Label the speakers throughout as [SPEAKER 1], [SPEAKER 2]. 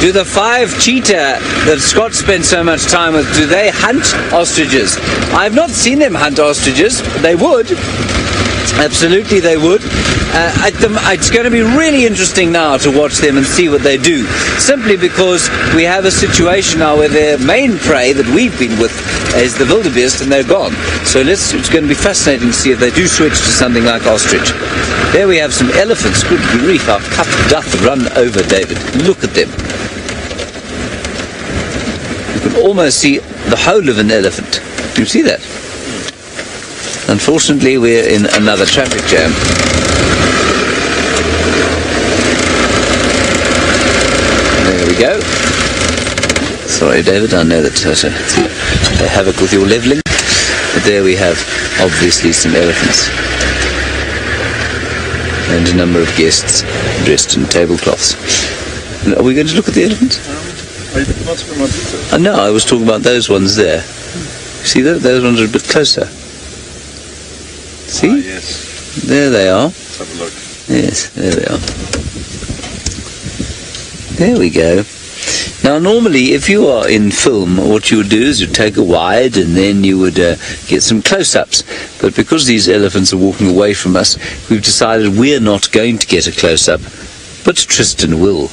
[SPEAKER 1] Do the 5 cheetah that Scott spent so much time with, do they hunt ostriches? I've not seen them hunt ostriches. They would. Absolutely they would. It's going to be really interesting now to watch them and see what they do, simply because we have a situation now where their main prey that we've been with is the wildebeest, and they're gone. So it's going to be fascinating to see if they do switch to something like ostrich. There we have some elephants. Good grief, our cup doth run over, David. Look at them. You can almost see the whole of an elephant. Do you see that? Unfortunately, we're in another traffic jam. There we go. Sorry, David, I know that it's a havoc with your levelling. But there we have, obviously, some elephants. And a number of guests dressed in tablecloths. Are we going to look at the elephants? No, I was talking about those ones there. See, those ones are a bit closer. See?
[SPEAKER 2] Ah, yes.
[SPEAKER 1] There they are.
[SPEAKER 2] Let's have a look.
[SPEAKER 1] Yes, there they are. There we go. Now, normally, if you are in film, what you would do is you take a wide and then you would get some close-ups. But because these elephants are walking away from us, we've decided we're not going to get a close-up, but Tristan will.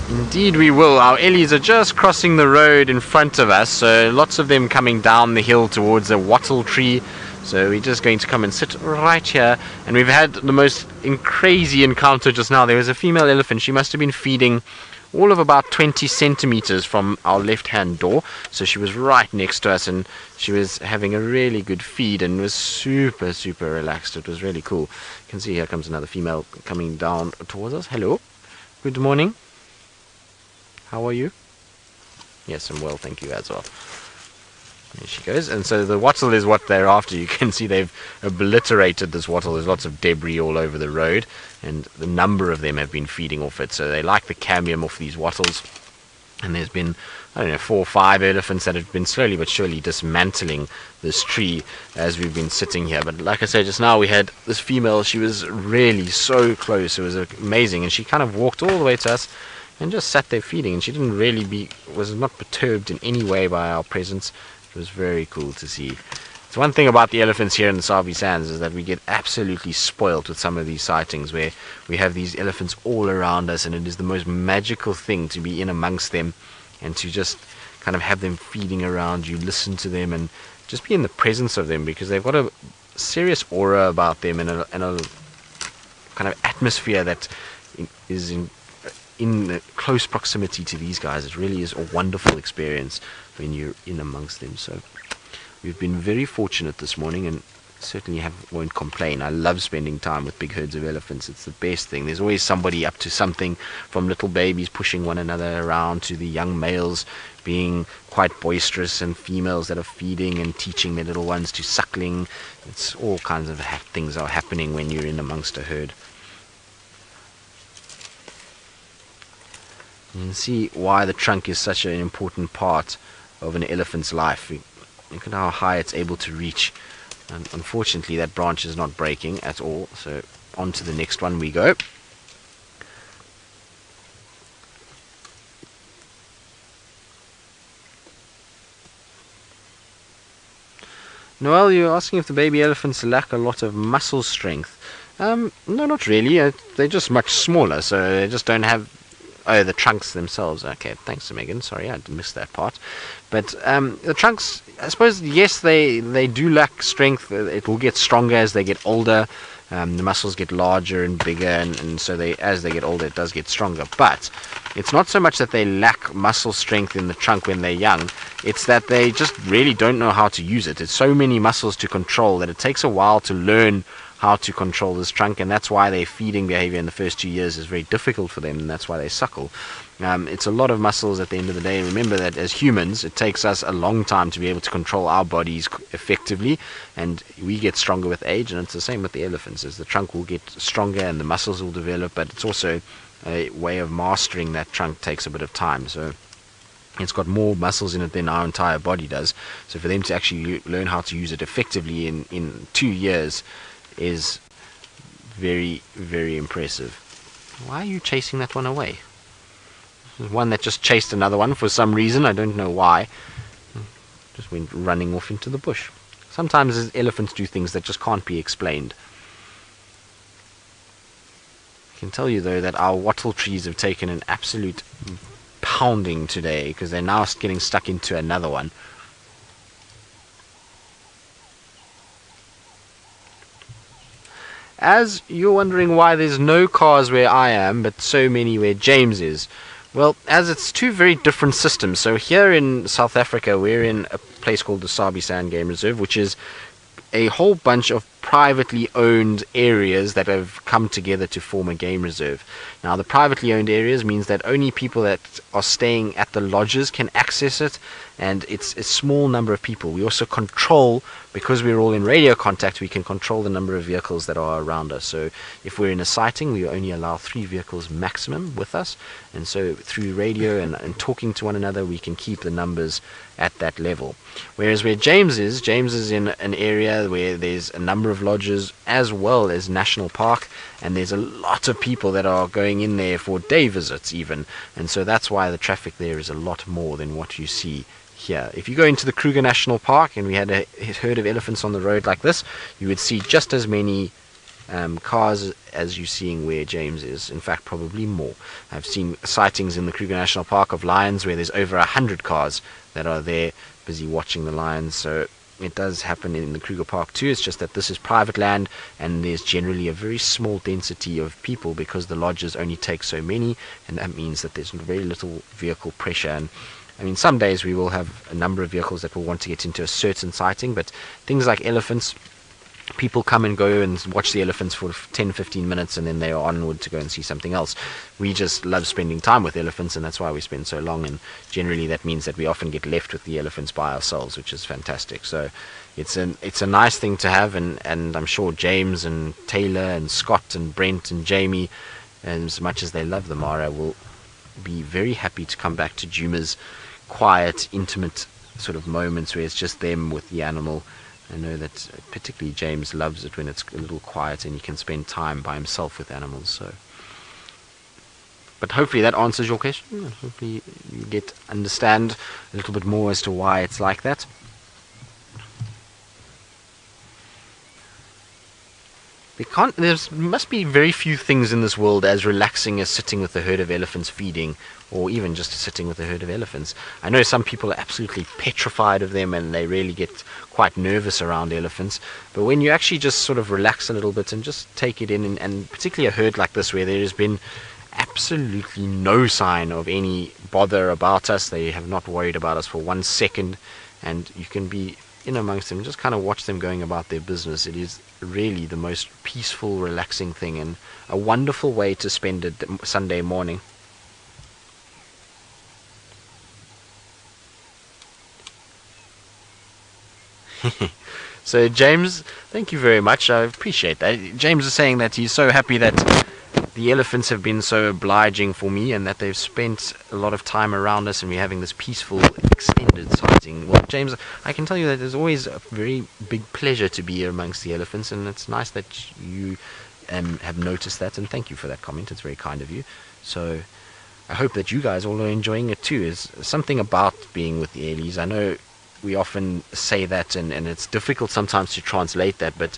[SPEAKER 3] Indeed we will. Our Ellies are just crossing the road in front of us, so lots of them coming down the hill towards a wattle tree. So we're just going to come and sit right here, and we've had the most crazy encounter just now. There was a female elephant. She must have been feeding all of about 20 centimeters from our left-hand door, so she was right next to us, and she was having a really good feed and was super relaxed. It was really cool. You can see here comes another female coming down towards us. Hello, good morning. How are you? Yes, I'm well, thank you as well. There she goes. And so the wattle is what they're after. You can see they've obliterated this wattle. There's lots of debris all over the road, and the number of them have been feeding off it. So they like the cadmium off these wattles. And there's been, I don't know, 4 or 5 elephants that have been slowly but surely dismantling this tree as we've been sitting here. But like I said just now, we had this female. She was really so close. It was amazing. And she kind of walked all the way to us and just sat there feeding, and she didn't really was not perturbed in any way by our presence. It was very cool to see. It's one thing about the elephants here in the Sabi Sands is that we get absolutely spoilt with some of these sightings where we have these elephants all around us, and it is the most magical thing to be in amongst them and to just kind of have them feeding around you, listen to them, and just be in the presence of them, because they've got a serious aura about them and a kind of atmosphere that is in close proximity to these guys. It really is a wonderful experience when you're in amongst them. So we've been very fortunate this morning, and certainly won't complain. I love spending time with big herds of elephants. It's the best thing. There's always somebody up to something, from little babies pushing one another around to the young males being quite boisterous, and females that are feeding and teaching their little ones to suckling. It's all kinds of things are happening when you're in amongst a herd. You can see why the trunk is such an important part of an elephant's life. Look at how high it's able to reach. And unfortunately, that branch is not breaking at all. So on to the next one we go. Noel, you're asking if the baby elephants lack a lot of muscle strength. No, not really. They're just much smaller, so they just don't have... Oh, the trunks themselves. Okay, thanks, Megan. Sorry, I missed that part. But the trunks, I suppose, yes, they do lack strength. It will get stronger as they get older. The muscles get larger and bigger, and so as they get older, it does get stronger. But it's not so much that they lack muscle strength in the trunk when they're young. It's that they just really don't know how to use it. It's so many muscles to control that it takes a while to learn how to control this trunk, and that's why their feeding behavior in the first 2 years is very difficult for them, and that's why they suckle. It's a lot of muscles at the end of the day. Remember that as humans, it takes us a long time to be able to control our bodies effectively, and we get stronger with age, and it's the same with the elephants. As the trunk will get stronger and the muscles will develop, but it's also a way of mastering that trunk takes a bit of time. So it's got more muscles in it than our entire body does. So for them to actually learn how to use it effectively in 2 years is Very, very impressive. Why are you chasing that one away? There's one that just chased another one for some reason. I don't know why. Just went running off into the bush. Sometimes elephants do things that just can't be explained. I can tell you though that our wattle trees have taken an absolute pounding today because they're now getting stuck into another one. As you're wondering why there's no cars where I am but so many where James is, well, as it's two very different systems. So here in South Africa we're in a place called the Sabi Sand Game Reserve, which is a whole bunch of privately owned areas that have come together to form a game reserve. Now the privately owned areas means that only people that are staying at the lodges can access it, and it's a small number of people. We also control, because we're all in radio contact, we can control the number of vehicles that are around us. So if we're in a sighting, we only allow 3 vehicles maximum with us, and so through radio and talking to one another we can keep the numbers at that level. Whereas where James is in an area where there's a number of lodges as well as national park, and there's a lot of people that are going in there for day visits even, and so that's why the traffic there is a lot more than what you see here. If you go into the Kruger National Park and we had a herd of elephants on the road like this, you would see just as many cars as you're seeing where James is. In fact, probably more. I've seen sightings in the Kruger National Park of lions where there's over 100 cars that are there busy watching the lions. So it does happen in the Kruger Park too. It's just that this is private land and there's generally a very small density of people because the lodges only take so many, and that means that there's very little vehicle pressure. And I mean, some days we will have a number of vehicles that will want to get into a certain sighting, but things like elephants, people come and go and watch the elephants for 10-15 minutes and then they are onward to go and see something else. We just love spending time with elephants, and that's why we spend so long, and generally that means that we often get left with the elephants by ourselves, which is fantastic. So it's a nice thing to have, and I'm sure James and Taylor and Scott and Brent and Jamie, and as much as they love the Mara, will be very happy to come back to Djuma's quiet, intimate sort of moments where it's just them with the animal. I know that particularly James loves it when it's a little quiet and he can spend time by himself with animals. So, but hopefully that answers your question. Hopefully you understand a little bit more as to why it's like that. There must be very few things in this world as relaxing as sitting with a herd of elephants feeding, or even just sitting with a herd of elephants. I know some people are absolutely petrified of them and they really get quite nervous around elephants, but when you actually just sort of relax a little bit and just take it in, and particularly a herd like this where there has been absolutely no sign of any bother about us, they have not worried about us for 1 second, and you can be in amongst them, just kind of watch them going about their business. It is really the most peaceful, relaxing thing, and a wonderful way to spend a Sunday morning. So James, thank you very much, I appreciate that. James is saying that he's so happy that the elephants have been so obliging for me and that they've spent a lot of time around us and we're having this peaceful extended sighting. Well, James, I can tell you that there's always a very big pleasure to be here amongst the elephants, and it's nice that you have noticed that, and thank you for that comment. It's very kind of you. So I hope that you guys all are enjoying it too. There's something about being with the Ailey's. I know we often say that and it's difficult sometimes to translate that, but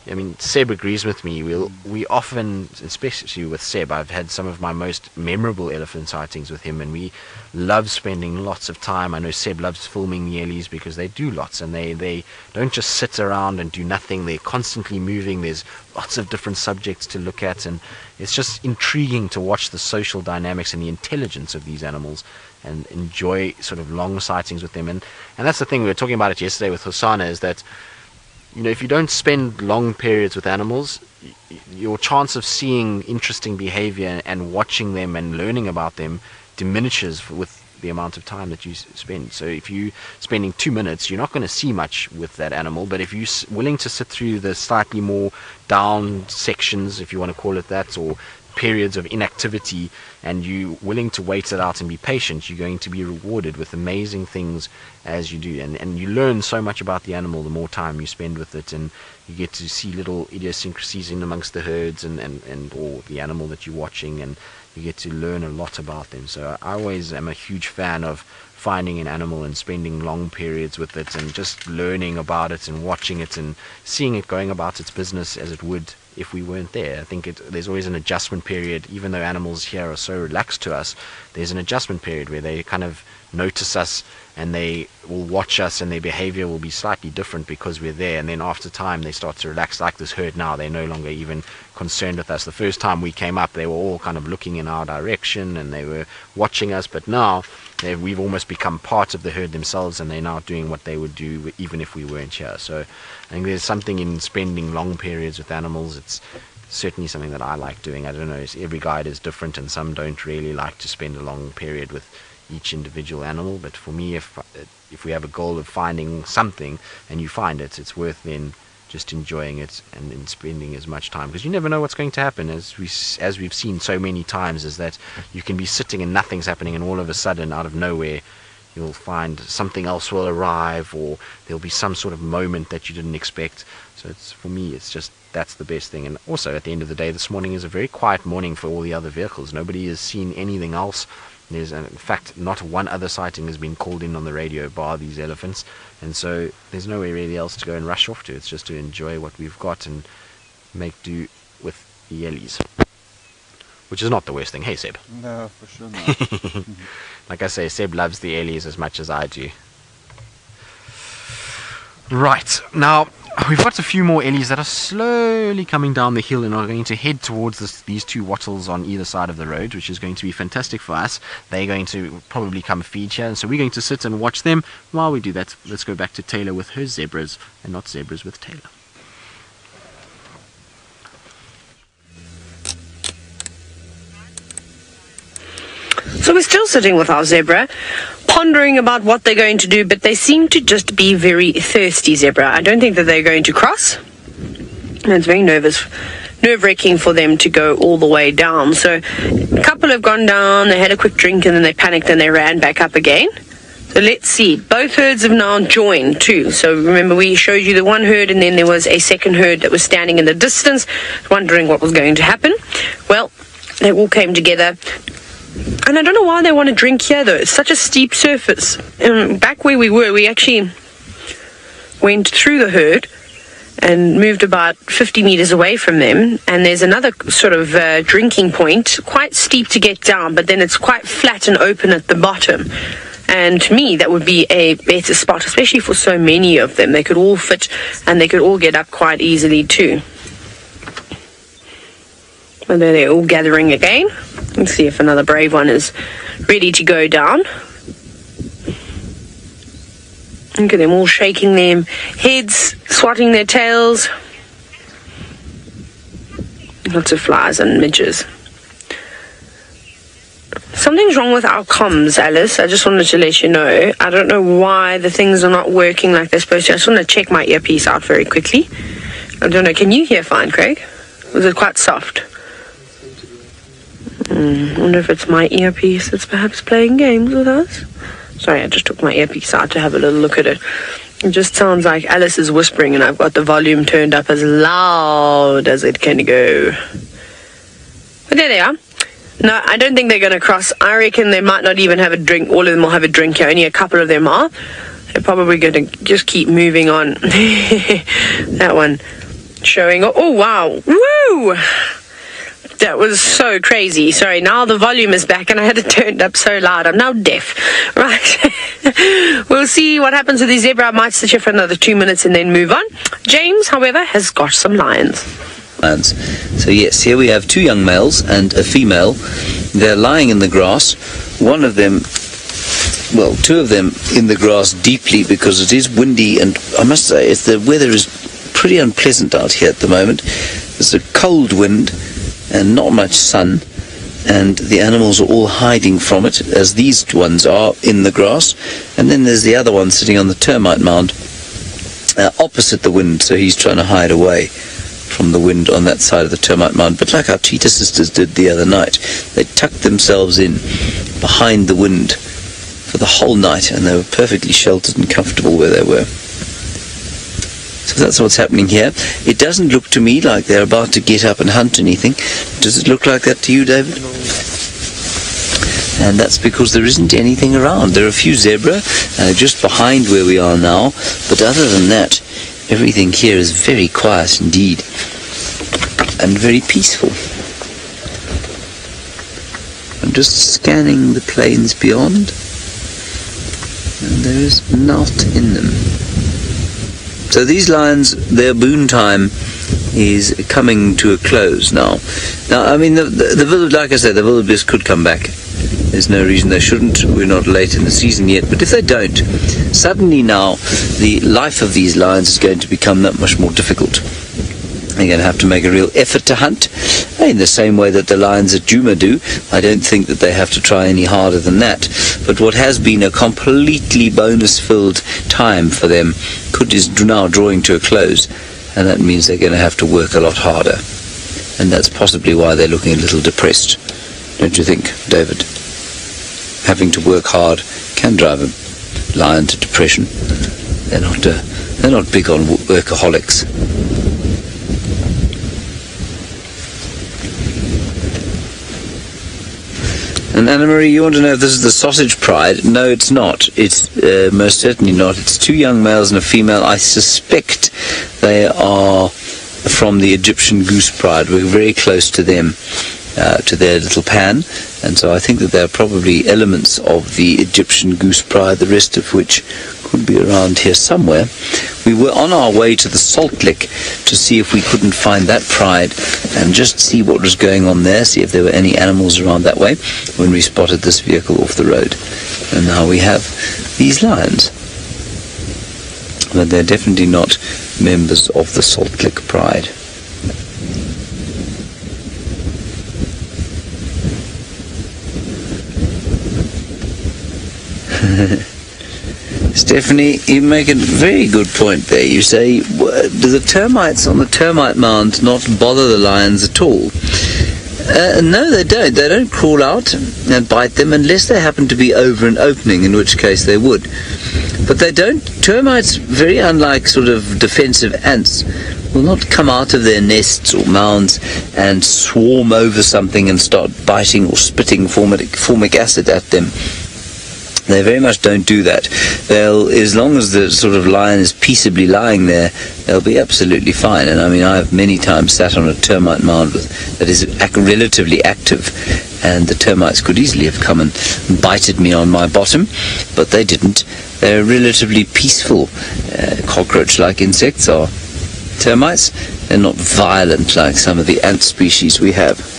[SPEAKER 3] I mean, Seb agrees with me. We often, especially with Seb, I've had some of my most memorable elephant sightings with him, and we love spending lots of time. I know Seb loves filming the Ellies because they do lots, and they don't just sit around and do nothing. They're constantly moving. There's lots of different subjects to look at, and it's just intriguing to watch the social dynamics and the intelligence of these animals and enjoy sort of long sightings with them. And that's the thing, we were talking about it yesterday with Hosanna, is that, you know, if you don't spend long periods with animals, your chance of seeing interesting behavior and watching them and learning about them diminishes with the amount of time that you spend. So if you're spending 2 minutes, you're not going to see much with that animal, but if you're willing to sit through the slightly more down sections, if you want to call it that, or periods of inactivity and you're willing to wait it out and be patient, you're going to be rewarded with amazing things as you do. And you learn so much about the animal the more time you spend with it, and you get to see little idiosyncrasies in amongst the herds and or the animal that you're watching, and you get to learn a lot about them. So I always am a huge fan of finding an animal and spending long periods with it and just learning about it and watching it and seeing it going about its business as it would if we weren't there. I think there's always an adjustment period. Even though animals here are so relaxed to us, there's an adjustment period where they kind of notice us and they will watch us, and their behavior will be slightly different because we're there. And then after time they start to relax, like this herd now. They're no longer even concerned with us. The first time we came up, they were all kind of looking in our direction and they were watching us, but now we've almost become part of the herd themselves, and they're now doing what they would do even if we weren't here. So I think there's something in spending long periods with animals. It's certainly something that I like doing. I don't know, every guide is different, and some don't really like to spend a long period with each individual animal. But for me, if we have a goal of finding something and you find it, it's worth then just enjoying it and then spending as much time, because you never know what's going to happen. As we've seen so many times, is that you can be sitting and nothing's happening, and all of a sudden out of nowhere you'll find something else will arrive, or there'll be some sort of moment that you didn't expect. So for me, it's just, that's the best thing. And also at the end of the day, this morning is a very quiet morning for all the other vehicles. Nobody has seen anything else. There's in fact not one other sighting has been called in on the radio bar these elephants, and so there's nowhere really else to go and rush off to. It's just to enjoy what we've got and make do with the ellies, which is not the worst thing. Hey Seb.
[SPEAKER 2] No, for sure not.
[SPEAKER 3] Like I say, Seb loves the ellies as much as I do. Right, now we've got a few more ellies that are slowly coming down the hill and are going to head towards these two wattles on either side of the road, which is going to be fantastic for us. They're going to probably come feed here, and so we're going to sit and watch them. While we do that, let's go back to Taylor with her zebras, and not zebras with Taylor.
[SPEAKER 4] So we're still sitting with our zebra, pondering about what they're going to do, but they seem to just be very thirsty zebra. I don't think that they're going to cross, and it's very nerve-wracking for them to go all the way down. So a couple have gone down, they had a quick drink, and then they panicked and they ran back up again. So let's see. Both herds have now joined too. So remember, we showed you the one herd, and then there was a second herd that was standing in the distance, wondering what was going to happen. Well, they all came together. And I don't know why they want to drink here, though. It's such a steep surface. Back where we were, we actually went through the herd and moved about 50 meters away from them. And there's another sort of drinking point, quite steep to get down, but then it's quite flat and open at the bottom. And to me, that would be a better spot, especially for so many of them. They could all fit, and they could all get up quite easily, too. And then they're all gathering again. Let's see if another brave one is ready to go down. Look at them all shaking their heads, swatting their tails. Lots of flies and midges. Something's wrong with our comms, Alice. I just wanted to let you know. I don't know why the things are not working like they're supposed to. I just want to check my earpiece out very quickly. I don't know. Can you hear fine, Craig? Was it quite soft? I wonder if it's my earpiece that's perhaps playing games with us. Sorry, I just took my earpiece out to have a little look at it. It just sounds like Alice is whispering, and I've got the volume turned up as loud as it can go. But there they are. No, I don't think they're going to cross. I reckon they might not even have a drink. All of them will have a drink here. Only a couple of them are. They're probably going to just keep moving on. That one showing. Oh, wow. Woo! That was so crazy. Sorry, now the volume is back and I had it turned up so loud. I'm now deaf. Right. We'll see what happens with the zebra. I might sit here for another 2 minutes and then move on. James, however, has got some lions.
[SPEAKER 1] So yes, here we have two young males and a female. They're lying in the grass. One of them, well, two of them in the grass deeply, because it is windy, and I must say the weather is pretty unpleasant out here at the moment. There's a cold wind and not much sun, and the animals are all hiding from it, as these ones are in the grass. And then there's the other one sitting on the termite mound opposite the wind, so he's trying to hide away. from the wind on that side of the termite mound. But like our cheetah sisters did the other night, they tucked themselves in behind the wind for the whole night, and they were perfectly sheltered and comfortable where they were. So that's what's happening here. It doesn't look to me like they're about to get up and hunt anything. Does it look like that to you, David? And that's because there isn't anything around. There are a few zebra just behind where we are now, but other than that, everything here is very quiet indeed, and very peaceful. I'm just scanning the plains beyond, and there is naught in them. So these lions, their boon time is coming to a close now. Now, I mean, the village, like I said, the wildebeest could come back. There's no reason they shouldn't. We're not late in the season yet. But if they don't, suddenly now the life of these lions is going to become that much more difficult. They're going to have to make a real effort to hunt, in the same way that the lions at Djuma do. I don't think that they have to try any harder than that. But what has been a completely bonus-filled time for them is now drawing to a close, and that means they're going to have to work a lot harder. And that's possibly why they're looking a little depressed. Don't you think, David? Having to work hard can drive a lion to depression. They're not big on workaholics. And Anna-Marie, you want to know if this is the sausage pride? No, it's not. It's most certainly not. It's two young males and a female. I suspect they are from the Egyptian goose pride. We're very close to them, to their little pan, and so I think that they're probably elements of the Egyptian goose pride, the rest of which could be around here somewhere. We were on our way to the salt lick to see if we couldn't find that pride and just see what was going on there, see if there were any animals around that way, when we spotted this vehicle off the road. And now we have these lions. But they're definitely not members of the salt lick pride. Stephanie, you make a very good point there. You say, do the termites on the termite mound not bother the lions at all? No, they don't. They don't crawl out and bite them unless they happen to be over an opening, in which case they would. But they don't. Termites, very unlike sort of defensive ants, will not come out of their nests or mounds and swarm over something and start biting or spitting formic acid at them. They very much don't do that. They'll, as long as the sort of lion is peaceably lying there, they'll be absolutely fine. And I mean, I've many times sat on a termite mound that is relatively active, and the termites could easily have come and bited me on my bottom, but they didn't. They're relatively peaceful, cockroach-like insects are termites. They're not violent like some of the ant species we have.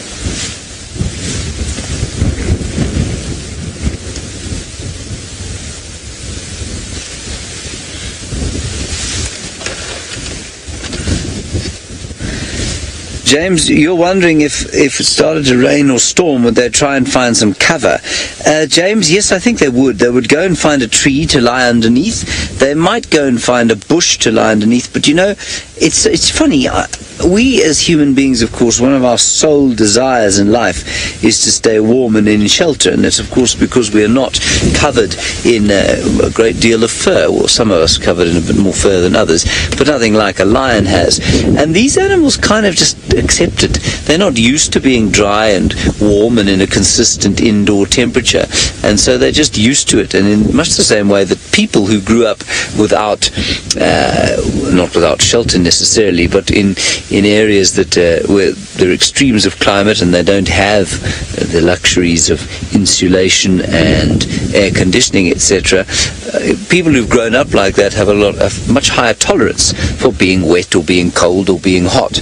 [SPEAKER 1] James, you're wondering if it started to rain or storm, would they try and find some cover? James, yes, I think they would. They would go and find a tree to lie underneath. They might go and find a bush to lie underneath. But, you know, it's funny. We as human beings, of course, one of our sole desires in life is to stay warm and in shelter. And it's, of course, because we are not covered in a great deal of fur. Well, some of us covered in a bit more fur than others, but nothing like a lion has. And these animals kind of just accept it. They're not used to being dry and warm and in a consistent indoor temperature. And so they're just used to it. And in much the same way that people who grew up without, not without shelter necessarily, but in areas that where there are extremes of climate and they don't have the luxuries of insulation and air conditioning, etc., people who've grown up like that have a much higher tolerance for being wet or being cold or being hot.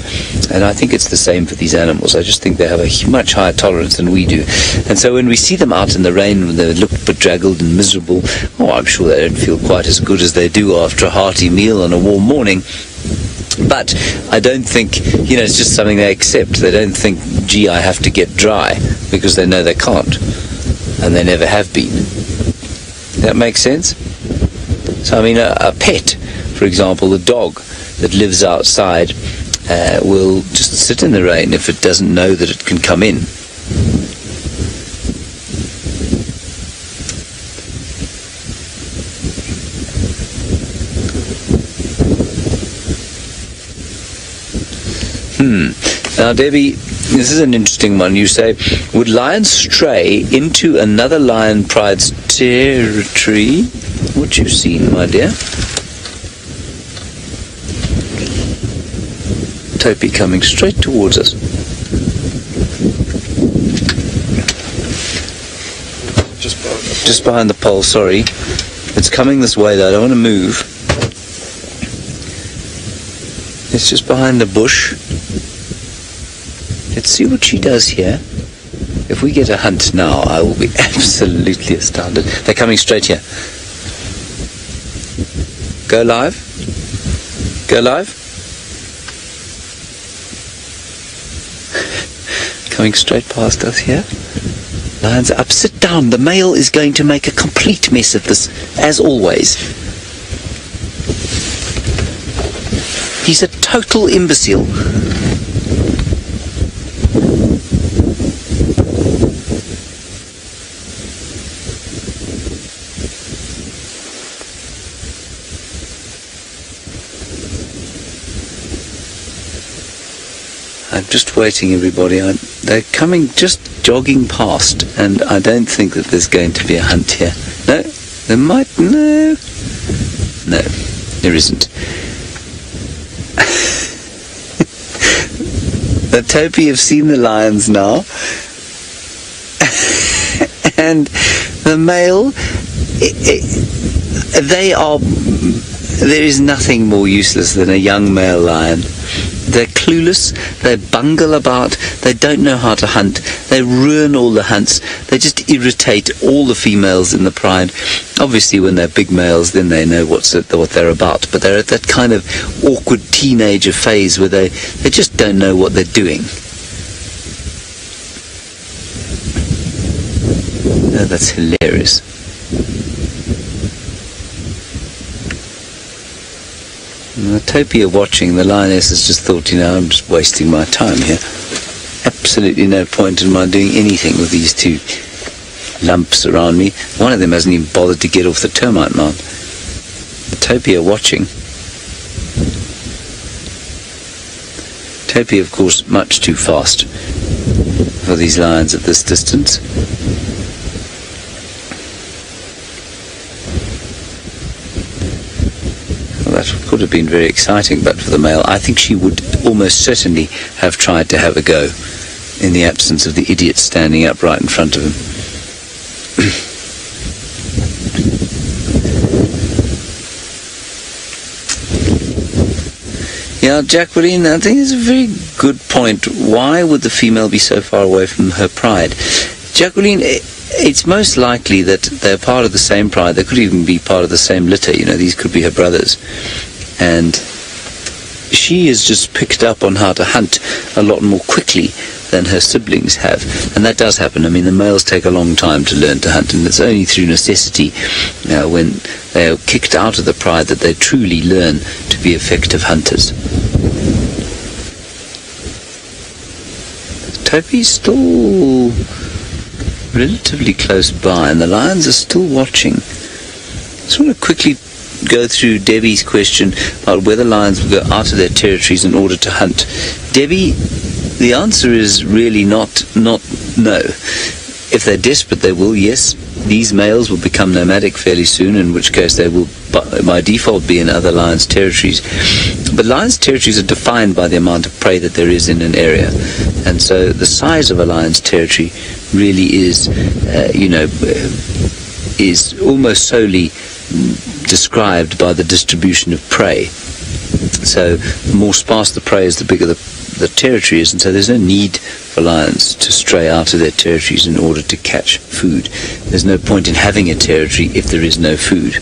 [SPEAKER 1] And I think it's the same for these animals. I just think they have a much higher tolerance than we do. And so when we see them out in the rain, when they look bedraggled and miserable, I'm sure they don't feel quite as good as they do after a hearty meal on a warm morning. But I don't think, it's just something they accept. They don't think, gee, I have to get dry, because they know they can't. And they never have been. That makes sense? So, I mean, a pet, for example, a dog that lives outside, will just sit in the rain if it doesn't know that it can come in. Now, Debbie, this is an interesting one. You say, would lions stray into another lion pride's territory? What you've seen, my dear? Topi coming straight towards us. Just behind the pole, sorry. It's coming this way, though. I don't want to move. It's just behind the bush. Let's see what she does here. If we get a hunt now, I will be absolutely astounded. They're coming straight here. Go live. Go live. Coming straight past us here. Lions are up. Sit down. The male is going to make a complete mess of this, as always. He's a total imbecile. I'm just waiting, everybody. They're coming, just jogging past, and I don't think that there's going to be a hunt here. No, there might. No, there isn't. The topi have seen the lions now, and the male, they are. There is nothing more useless than a young male lion. They're clueless, they bungle about, they don't know how to hunt, they ruin all the hunts, they just irritate all the females in the pride. Obviously when they're big males then they know what they're about, but they're at that kind of awkward teenager phase where they just don't know what they're doing. Oh, that's hilarious. And the topi are watching. The lioness has just thought, I'm just wasting my time here. Absolutely no point in my doing anything with these two lumps around me. One of them hasn't even bothered to get off the termite mound. The topi are watching. Topi, of course, much too fast for these lions at this distance. That could have been very exciting, but for the male, I think she would almost certainly have tried to have a go in the absence of the idiot standing up right in front of him. Yeah, Jacqueline, I think it's a very good point. Why would the female be so far away from her pride? Jacqueline, it's most likely that they're part of the same pride. They could even be part of the same litter. These could be her brothers. And she has just picked up on how to hunt a lot more quickly than her siblings have. And that does happen. I mean, the males take a long time to learn to hunt, and it's only through necessity, when they are kicked out of the pride, that they truly learn to be effective hunters. Topi's still relatively close by, and the lions are still watching. I just want to quickly go through Debbie's question about whether lions will go out of their territories in order to hunt. Debbie, the answer is really not no. If they're desperate, they will, yes. These males will become nomadic fairly soon, in which case they will by default be in other lions' territories. But lions' territories are defined by the amount of prey that there is in an area. And so the size of a lion's territory really is, is almost solely described by the distribution of prey. So the more sparse the prey is, the bigger the territory is, and so there's no need for lions to stray out of their territories in order to catch food. There's no point in having a territory if there is no food.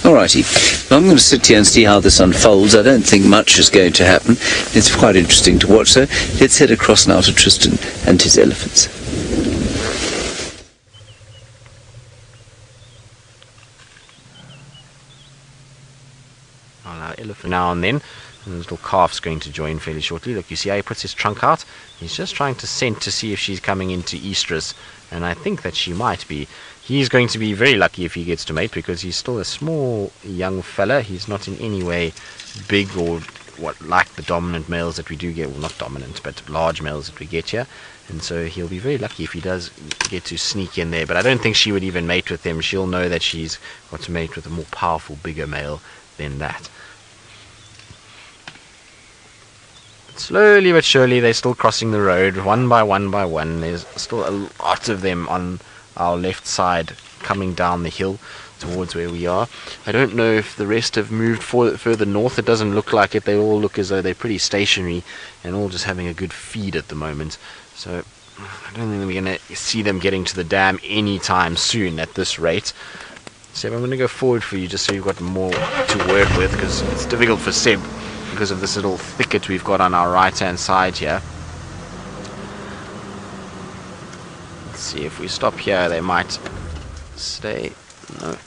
[SPEAKER 1] Alrighty, well, I'm going to sit here and see how this unfolds. I don't think much is going to happen. It's quite interesting to watch, so let's head across now to Tristan and his elephants.
[SPEAKER 3] I'll allow elephant now and then. And the little calf's going to join fairly shortly. Look, you see how he puts his trunk out? He's just trying to scent to see if she's coming into estrus, and I think that she might be. He's going to be very lucky if he gets to mate, because he's still a small young fella. He's not in any way big or like the dominant males that we do get. Well, not dominant, but large males that we get here. And so he'll be very lucky if he does get to sneak in there. But I don't think she would even mate with him. She'll know that she's got to mate with a more powerful, bigger male than that. Slowly but surely they're still crossing the road, one by one by one. There's still a lot of them on our left side coming down the hill towards where we are. I don't know if the rest have moved further north. It doesn't look like it. They all look as though they're pretty stationary and all just having a good feed at the moment. So I don't think we're going to see them getting to the dam anytime soon at this rate. Seb, I'm going to go forward for you just so you've got more to work with, because it's difficult for Seb because of this little thicket we've got on our right hand side here. Let's see, if we stop here they might stay. No,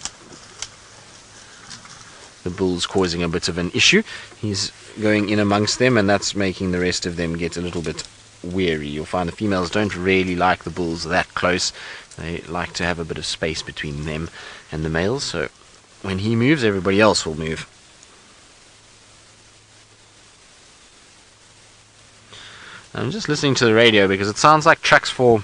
[SPEAKER 3] the bull's causing a bit of an issue. He's going in amongst them, and that's making the rest of them get a little bit weary. You'll find the females don't really like the bulls that close. They like to have a bit of space between them and the males, so when he moves everybody else will move. I'm just listening to the radio because it sounds like tracks for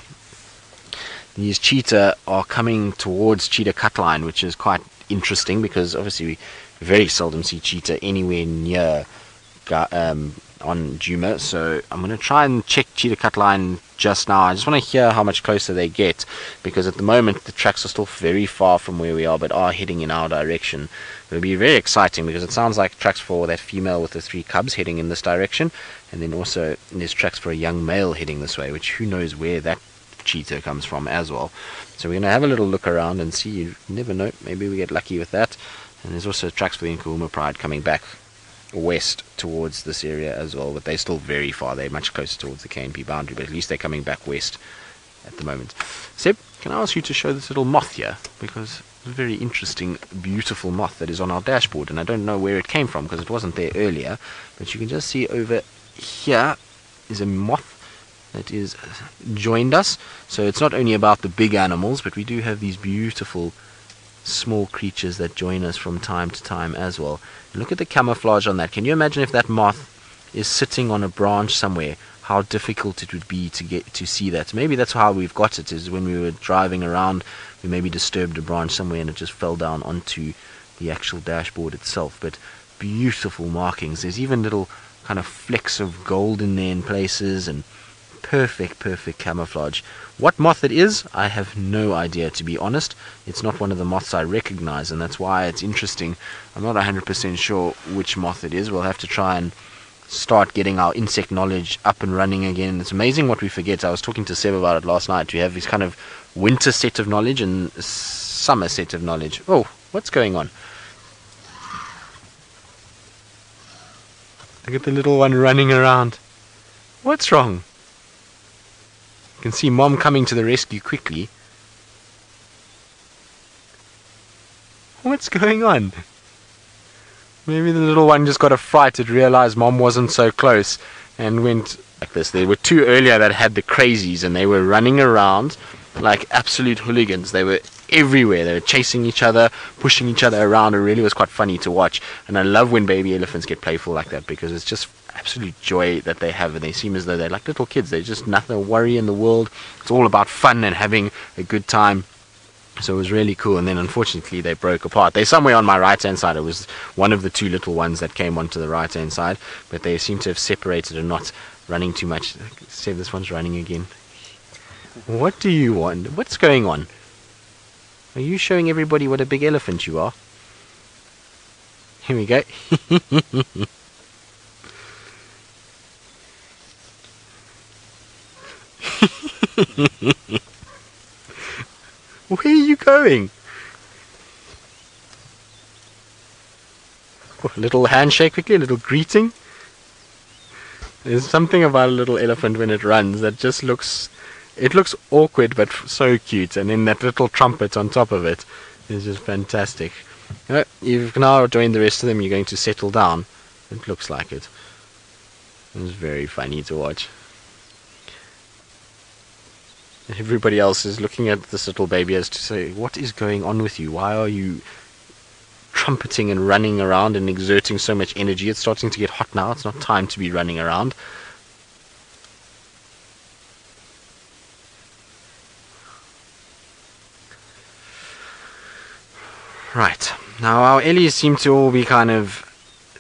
[SPEAKER 3] these cheetah are coming towards cheetah cut line, which is quite interesting because obviously we very seldom see cheetah anywhere near on Djuma. So I'm going to try and check cheetah cut line just now. I just want to hear how much closer they get, because at the moment the tracks are still very far from where we are but are heading in our direction. It'll be very exciting because it sounds like tracks for that female with the 3 cubs heading in this direction, and then also there's tracks for a young male heading this way, which who knows where that cheetah comes from as well. So we're going to have a little look around and see. You never know, maybe we get lucky with that. And there's also tracks for the Angama pride coming back west towards this area as well, but they're still very far. They're much closer towards the KNP boundary, but at least they're coming back west at the moment. Seb, can I ask you to show this little moth here, because it's a very interesting, beautiful moth that is on our dashboard, and I don't know where it came from because it wasn't there earlier, but you can just see over here is a moth that is joined us. So it's not only about the big animals, but we do have these beautiful small creatures that join us from time to time as well. Look at the camouflage on that. Can you imagine if that moth is sitting on a branch somewhere, how difficult it would be to get to see that? Maybe that's how we've got it, is when we were driving around we maybe disturbed a branch somewhere and it just fell down onto the actual dashboard itself. But beautiful markings. There's even little kind of flecks of gold in there in places, and perfect camouflage. What moth it is, I have no idea, to be honest. It's not one of the moths I recognize, and that's why it's interesting. I'm not 100% sure which moth it is. We'll have to try and start getting our insect knowledge up and running again. It's amazing what we forget. I was talking to Seb about it last night. We have this kind of winter set of knowledge and summer set of knowledge. Oh, what's going on? Look at the little one running around. What's wrong? You can see Mom coming to the rescue quickly. What's going on? Maybe the little one just got a fright. It realized Mom wasn't so close and went like this. There were 2 earlier that had the crazies, and they were running around like absolute hooligans. They were everywhere. They were chasing each other, pushing each other around. It really was quite funny to watch. And I love when baby elephants get playful like that, because it's just absolute joy that they have, and they seem as though they're like little kids. They're just nothing to worry in the world. It's all about fun and having a good time. So it was really cool. And then unfortunately they broke apart. They're somewhere on my right hand side. It was one of the 2 little ones that came onto the right hand side, but they seem to have separated and not running too much. See, this one's running again. What do you want? What's going on? Are you showing everybody what a big elephant you are? Here we go. Where are you going? Oh, a little handshake quickly, a little greeting. There's something about a little elephant when it runs that just looks awkward but so cute, and then that little trumpet on top of it is just fantastic. You've now joined the rest of them. You're going to settle down. It looks like it. It's very funny to watch. Everybody else is looking at this little baby as to say, what is going on with you? Why are you trumpeting and running around and exerting so much energy? It's starting to get hot now. It's not time to be running around. Right. Now our Ellies seem to all be kind of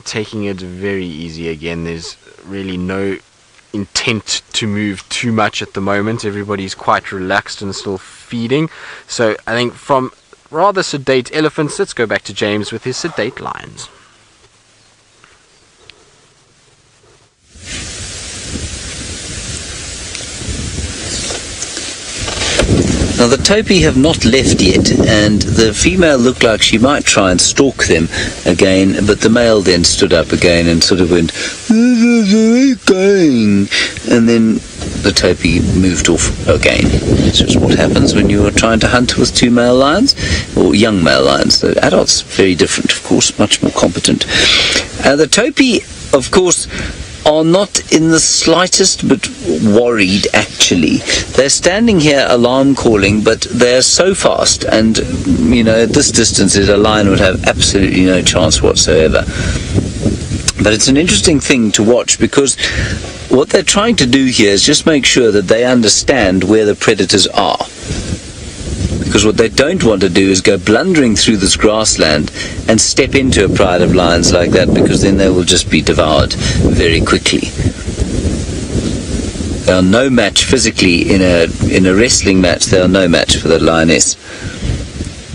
[SPEAKER 3] taking it very easy again. There's really no intent to move too much at the moment. Everybody's quite relaxed and still feeding. So I think from rather sedate elephants, let's go back to James with his sedate lions.
[SPEAKER 1] Now the topi have not left yet, and the female looked like she might try and stalk them again, but the male then stood up again and sort of went, going, and then the topi moved off again. This is what happens when you are trying to hunt with two male lions, or young male lions. The adults, very different, of course, much more competent. The topi, of course, are not in the slightest but worried, actually. They're standing here alarm calling, but they're so fast, and you know, at this distance a lion would have absolutely no chance whatsoever. But it's an interesting thing to watch, because what they're trying to do here is just make sure that they understand where the predators are. Because what they don't want to do is go blundering through this grassland and step into a pride of lions like that, because then they will just be devoured very quickly. They are no match physically in a wrestling match. They are no match for the lioness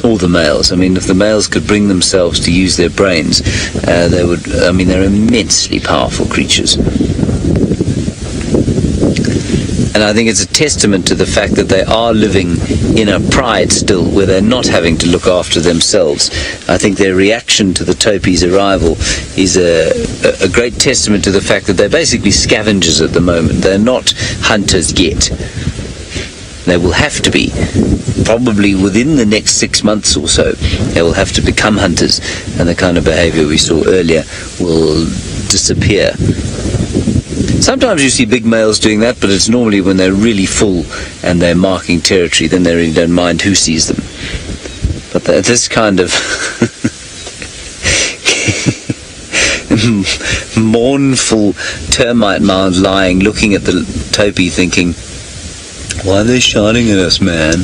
[SPEAKER 1] or the males. I mean, if the males could bring themselves to use their brains, they would. I mean, they're immensely powerful creatures. And I think it's a testament to the fact that they are living in a pride still, where they're not having to look after themselves. I think their reaction to the topi's arrival is a great testament to the fact that they're basically scavengers at the moment. They're not hunters yet. They will have to be. Probably within the next 6 months or so, they will have to become hunters, and the kind of behavior we saw earlier will disappear. Sometimes you see big males doing that, but it's normally when they're really full and they're marking territory, then they really don't mind who sees them. But this kind of mournful termite mound lying, looking at the topi thinking, why are they shining at us, man?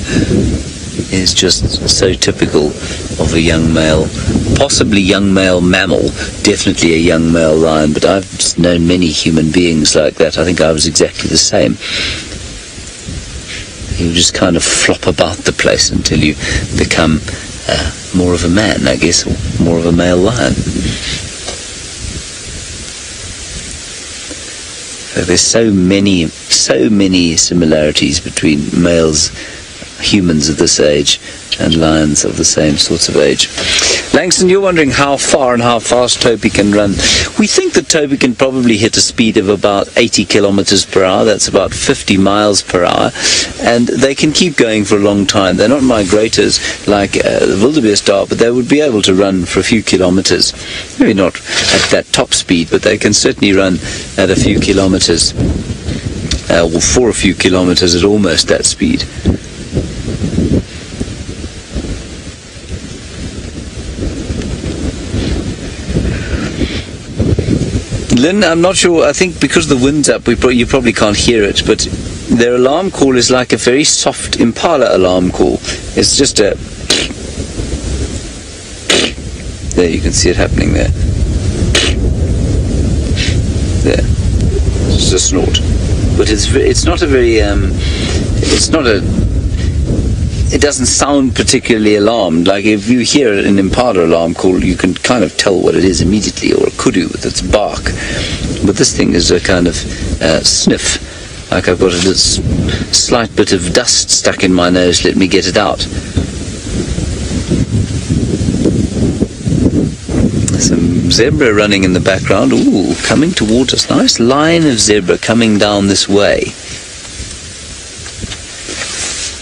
[SPEAKER 1] Is just so typical of a young male, possibly young male mammal, definitely a young male lion, but I've known many human beings like that. I think I was exactly the same. You just kind of flop about the place until you become more of a man, I guess, or more of a male lion. So there's so many similarities between humans of this age and lions of the same sorts of age. Langston, you're wondering how far and how fast topi can run. We think that topi can probably hit a speed of about 80 kilometers per hour. That's about 50 miles per hour, and they can keep going for a long time. They're not migrators like the wildebeest are, but they would be able to run for a few kilometers. Maybe not at that top speed, but they can certainly run at a few kilometers, or for a few kilometers at almost that speed. Lynn, I'm not sure. I think because the wind's up, you probably can't hear it, but their alarm call is like a very soft impala alarm call. It's just a... There, you can see it happening there. There. It's just a snort. But it's not a very... it's not a... It doesn't sound particularly alarmed. Like if you hear an impala alarm call, you can kind of tell what it is immediately, or a kudu with its bark. But this thing is a kind of sniff. Like I've got a little slight bit of dust stuck in my nose, let me get it out. Some zebra running in the background. Ooh, coming towards us. Nice line of zebra coming down this way.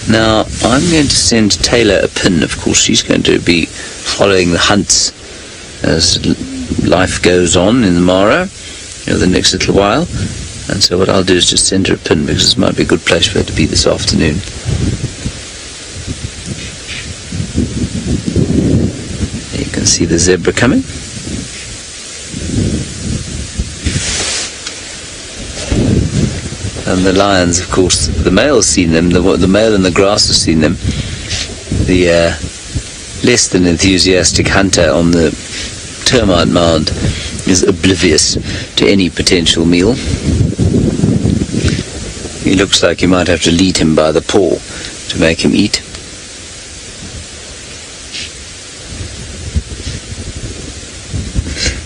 [SPEAKER 1] Now, I'm going to send Taylor a pin. Of course, she's going to be following the hunts as life goes on in the Mara, the next little while. And so what I'll do is just send her a pin, because this might be a good place for her to be this afternoon. There you can see the zebra coming. And the lions, of course, the male's seen them, the male in the grass has seen them. The less than enthusiastic hunter on the termite mound is oblivious to any potential meal. He looks like you might have to lead him by the paw to make him eat.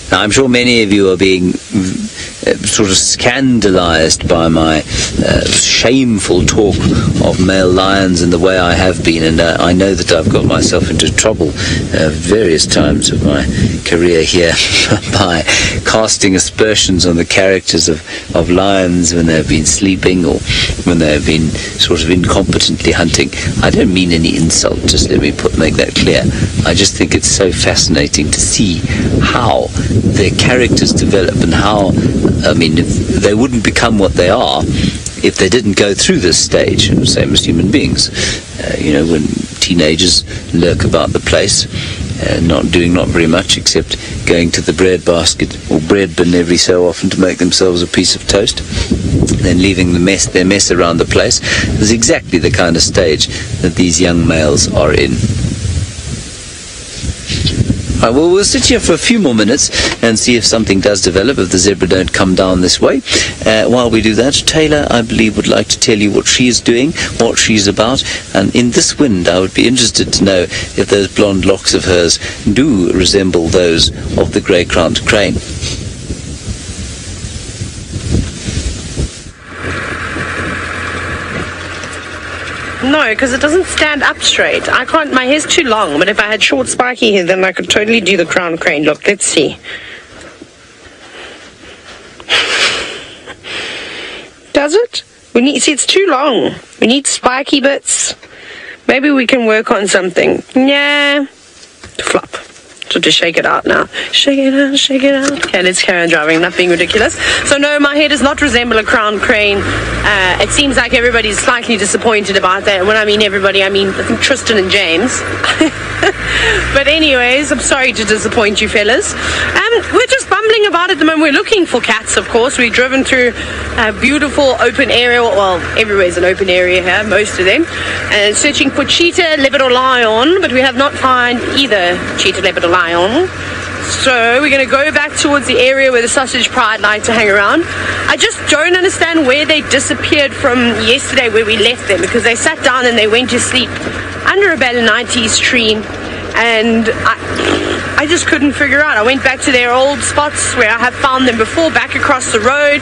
[SPEAKER 1] Now, I'm sure many of you are being sort of scandalized by my shameful talk of male lions and the way I have been, and I know that I've got myself into trouble various times of my career here by casting aspersions on the characters of lions when they've been sleeping or when they've been sort of incompetently hunting. I don't mean any insult, just let me make that clear. I just think it's so fascinating to see how their characters develop and how, I mean, if they wouldn't become what they are if they didn't go through this stage, same as human beings. When teenagers lurk about the place, not doing not very much except going to the bread basket or bread bin every so often to make themselves a piece of toast, then leaving their mess around the place, is exactly the kind of stage that these young males are in. Right, well, we'll sit here for a few more minutes and see if something does develop, if the zebra don't come down this way. While we do that, Taylor, I believe, would like to tell you what she is doing, what she's about, and in this wind I would be interested to know if those blonde locks of hers do resemble those of the grey-crowned crane.
[SPEAKER 4] No, because it doesn't stand up straight. I can't, my hair's too long, but if I had short spiky hair, then I could totally do the crown crane. Look, let's see. Does it? See, it's too long. We need spiky bits. Maybe we can work on something. Yeah. Flop. So to shake it out now. Shake it out, shake it out. Okay, let's carry on driving, not being ridiculous. So no, my hair does not resemble a crown crane. It seems like everybody's slightly disappointed about that. When I mean everybody, I mean I think Tristan and James. But anyways, I'm sorry to disappoint you fellas. We're just bumbling about at the moment. We're looking for cats, of course. We've driven through a beautiful open area. Well, everywhere's an open area here, most of them. And searching for cheetah, leopard or lion, but we have not found either cheetah, leopard or lion. So we're going to go back towards the area where the sausage pride like to hang around. I just don't understand where they disappeared from yesterday where we left them, because they sat down and they went to sleep under a Balanites tree, and I just couldn't figure out. I went back to their old spots where I have found them before, back across the road,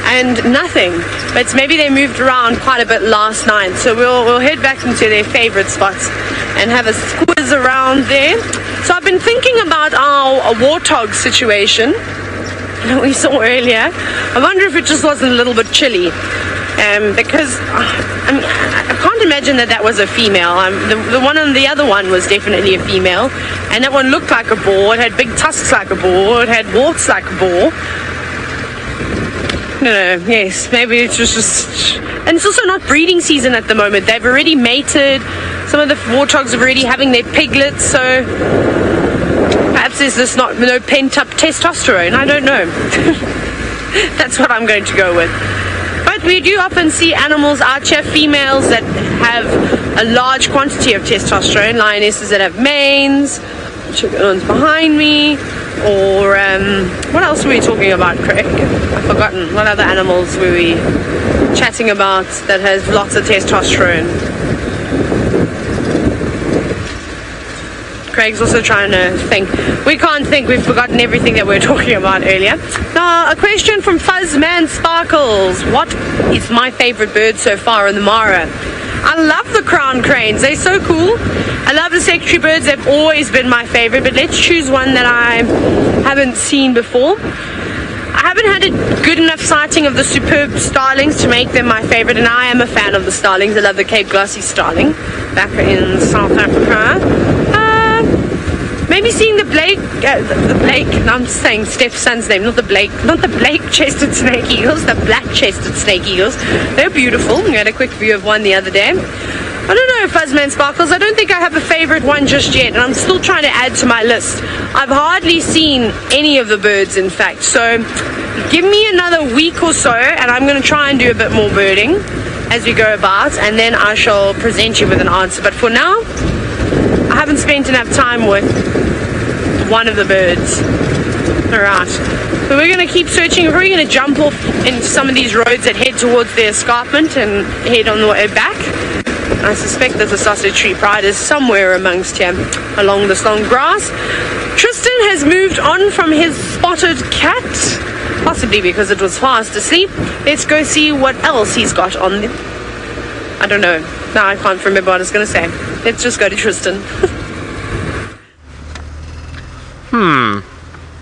[SPEAKER 4] and nothing. But maybe they moved around quite a bit last night, so we'll head back into their favorite spots and have a squiz around there. So I've been thinking about our warthog situation that we saw earlier. I wonder if it just wasn't a little bit chilly, because I can't imagine that was a female. The one on the other one was definitely a female, and that one looked like a boar. It had big tusks like a boar. It had warts like a boar. No, yes, maybe it's just... And it's also not breeding season at the moment. They've already mated. Some of the warthogs are already having their piglets, so perhaps there's just no pent-up testosterone. I don't know. That's what I'm going to go with. But we do often see animals out here, females that have a large quantity of testosterone, lionesses that have manes, chicken ones behind me, or what else were we talking about, Craig? I've forgotten. What other animals were we chatting about that has lots of testosterone? Craig's also trying to think. We can't think. We've forgotten everything that we were talking about earlier. Now, a question from Fuzzman Sparkles. What is my favorite bird so far in the Mara? I love the crown cranes. They're so cool. I love the secretary birds. They've always been my favorite, but let's choose one that I haven't seen before. I haven't had a good enough sighting of the superb starlings to make them my favorite, and I am a fan of the starlings. I love the Cape Glossy starling back in South Africa. Maybe seeing the Blake, I'm saying stepson's name, not the Blake-chested snake eagles, the black-chested snake eagles. They're beautiful. We had a quick view of one the other day. I don't know, Fuzzman Sparkles, I don't think I have a favorite one just yet, and I'm still trying to add to my list. I've hardly seen any of the birds, in fact, so give me another week or so, and I'm going to try and do a bit more birding as we go about, and then I shall present you with an answer. But for now, I haven't spent enough time with one of the birds. Alright, so we're going to keep searching. We're probably going to jump off into some of these roads that head towards the escarpment and head on the way back. I suspect there's a sausage tree riders somewhere amongst here along this long grass. Tristan has moved on from his spotted cat, possibly because it was fast asleep. Let's go see what else he's got on them. I don't know. Now I can't remember what I was going to say. Let's just go to Tristan.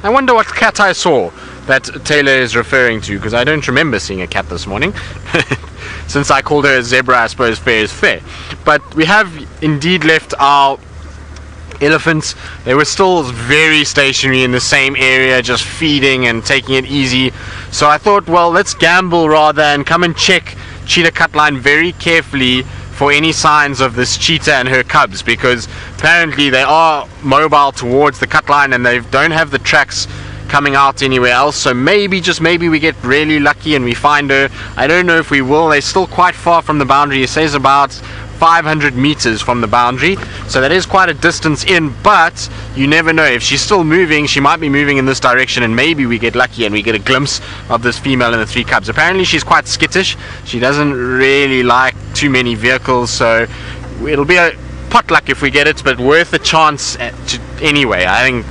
[SPEAKER 3] I wonder what cat I saw that Taylor is referring to, because I don't remember seeing a cat this morning. Since I called her a zebra, I suppose fair is fair. But we have indeed left our elephants. They were still very stationary in the same area, just feeding and taking it easy. So I thought, well, let's gamble rather and come and check Cheetah Cutline very carefully for any signs of this cheetah and her cubs, because apparently they are mobile towards the cutline and they don't have the tracks coming out anywhere else. So maybe, just maybe, we get really lucky and we find her. I don't know if we will. They're still quite far from the boundary. It says about 500 meters from the boundary, so that is quite a distance in, but you never know. If she's still moving, she might be moving in this direction, and maybe we get lucky and we get a glimpse of this female and the 3 cubs. Apparently she's quite skittish. She doesn't really like too many vehicles, so it'll be a potluck if we get it, but worth a chance anyway. I think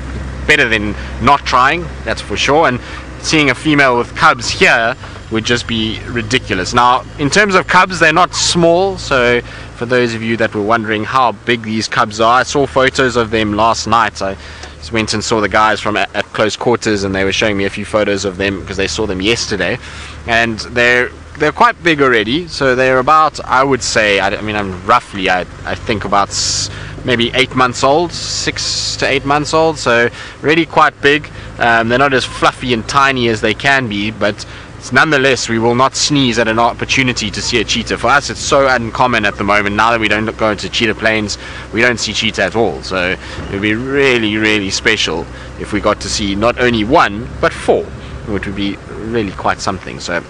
[SPEAKER 3] better than not trying, that's for sure. And seeing a female with cubs here would just be ridiculous. Now, in terms of cubs, they're not small, so for those of you that were wondering how big these cubs are, I saw photos of them last night. I just went and saw the guys from at close quarters, and they were showing me a few photos of them because they saw them yesterday, and they're quite big already. So they're about, I would say, I think about maybe 8 months old, 6 to 8 months old, so really quite big. They're not as fluffy and tiny as they can be, but nonetheless, we will not sneeze at an opportunity to see a cheetah. For us, it's so uncommon at the moment. Now that we don't go into cheetah plains, we don't see cheetah at all. So it would be really, really special if we got to see not only 1, but 4, which would be really quite something. So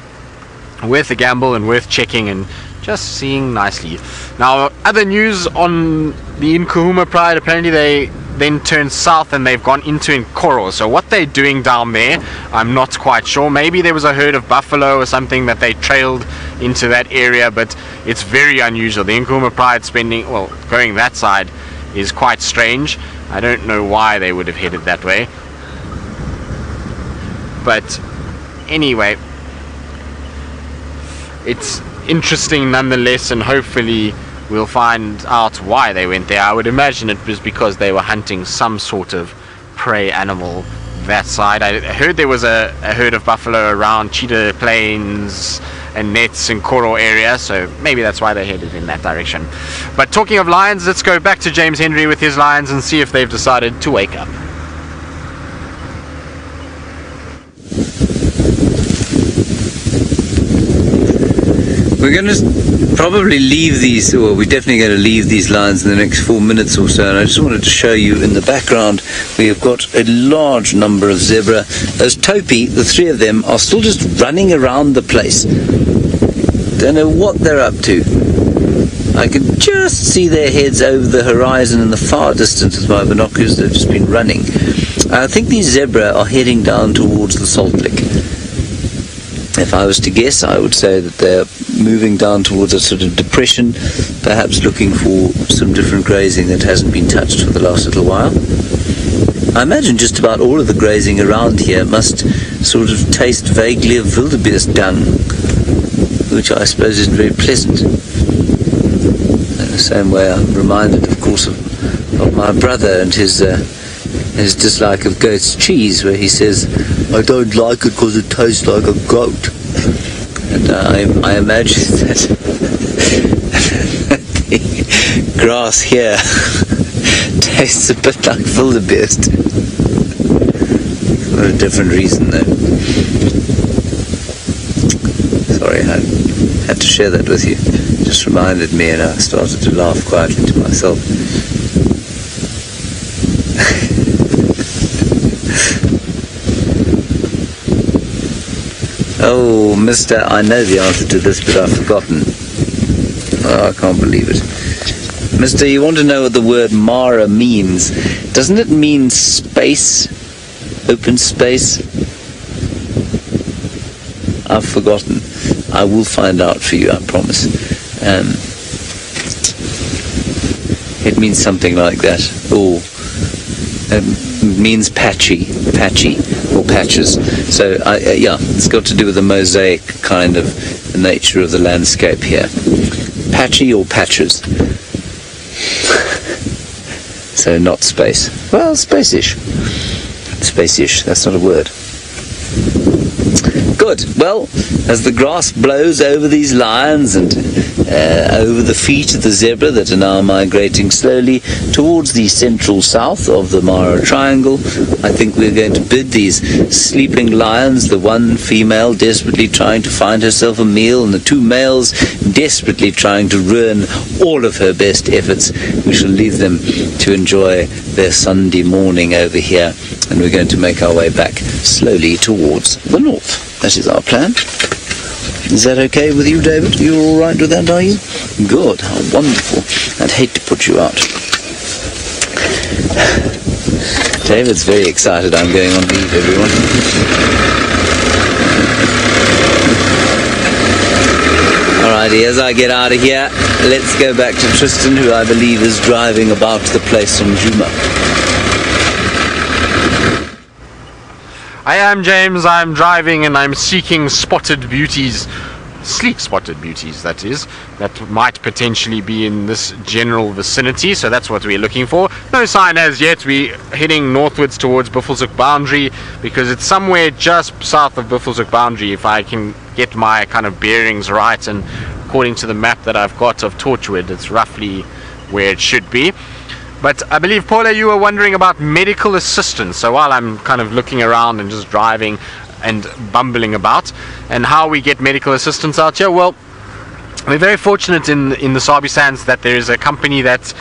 [SPEAKER 3] worth a gamble and worth checking and just seeing nicely. Now, other news on the Nkuhuma Pride, apparently they then turned south and they've gone into Nkoro. So what they're doing down there, I'm not quite sure. Maybe there was a herd of buffalo or something that they trailed into that area, but it's very unusual. The Nkuhuma Pride going that side is quite strange. I don't know why they would have headed that way. But anyway, it's interesting nonetheless, and hopefully we'll find out why they went there. I would imagine it was because they were hunting some sort of prey animal that side. I heard there was a herd of buffalo around Cheetah Plains and Nets and Koro area, so maybe that's why they headed in that direction. But talking of lions, let's go back to James Henry with his lions and see if they've decided to wake up.
[SPEAKER 1] We're going to probably leave these, or we're definitely going to leave these lions in the next 4 minutes or so, and I just wanted to show you in the background we have got a large number of zebra. Those topi, the 3 of them, are still just running around the place. Don't know what they're up to. I can just see their heads over the horizon in the far distance with my binoculars. They've just been running. I think these zebra are heading down towards the salt lick. If I was to guess, I would say that they're moving down towards a sort of depression, perhaps looking for some different grazing that hasn't been touched for the last little while. I imagine just about all of the grazing around here must sort of taste vaguely of wildebeest dung, which I suppose isn't very pleasant. In the same way, I'm reminded, of course, of my brother and his his dislike of goat's cheese, where he says, "I don't like it because it tastes like a goat." And I imagine that the grass here tastes a bit like wildebeest. For a different reason, though. Sorry, I had to share that with you. It just reminded me, and I started to laugh quietly to myself. Oh, mister, I know the answer to this, but I've forgotten. Oh, I can't believe it. Mister, you want to know what the word Mara means? Doesn't it mean space? Open space? I've forgotten. I will find out for you, I promise. It means something like that. Or it means patchy, or patches. So, yeah, it's got to do with the mosaic kind of the nature of the landscape here. Patchy or patches. So not space. Well, space-ish. Space-ish, that's not a word. Good. Well, as the grass blows over these lions and over the feet of the zebra that are now migrating slowly towards the central south of the Mara Triangle, I think we're going to bid these sleeping lions, the one female desperately trying to find herself a meal and the two males desperately trying to ruin all of her best efforts, we shall leave them to enjoy their Sunday morning over here, and we're going to make our way back slowly towards the north. That is our plan. Is that okay with you, David? You're all right with that, are you? Good. How wonderful. I'd hate to put you out. David's very excited I'm going on leave, everyone. Alrighty, as I get out of here, let's go back to Tristan, who I believe is driving about the place on Djuma.
[SPEAKER 3] I am James, I'm driving and I'm seeking spotted beauties, sleek spotted beauties that is, that might potentially be in this general vicinity, so that's what we're looking for. No sign as yet. We're heading northwards towards Buffelshoek boundary because it's somewhere just south of Buffelshoek boundary if I can get my kind of bearings right, and according to the map that I've got of Torchwood, it's roughly where it should be. But I believe, Paula, you were wondering about medical assistance. So while I'm kind of looking around and just driving and bumbling about, and how we get medical assistance out here, well, we're very fortunate in the Sabi Sands that there is a company that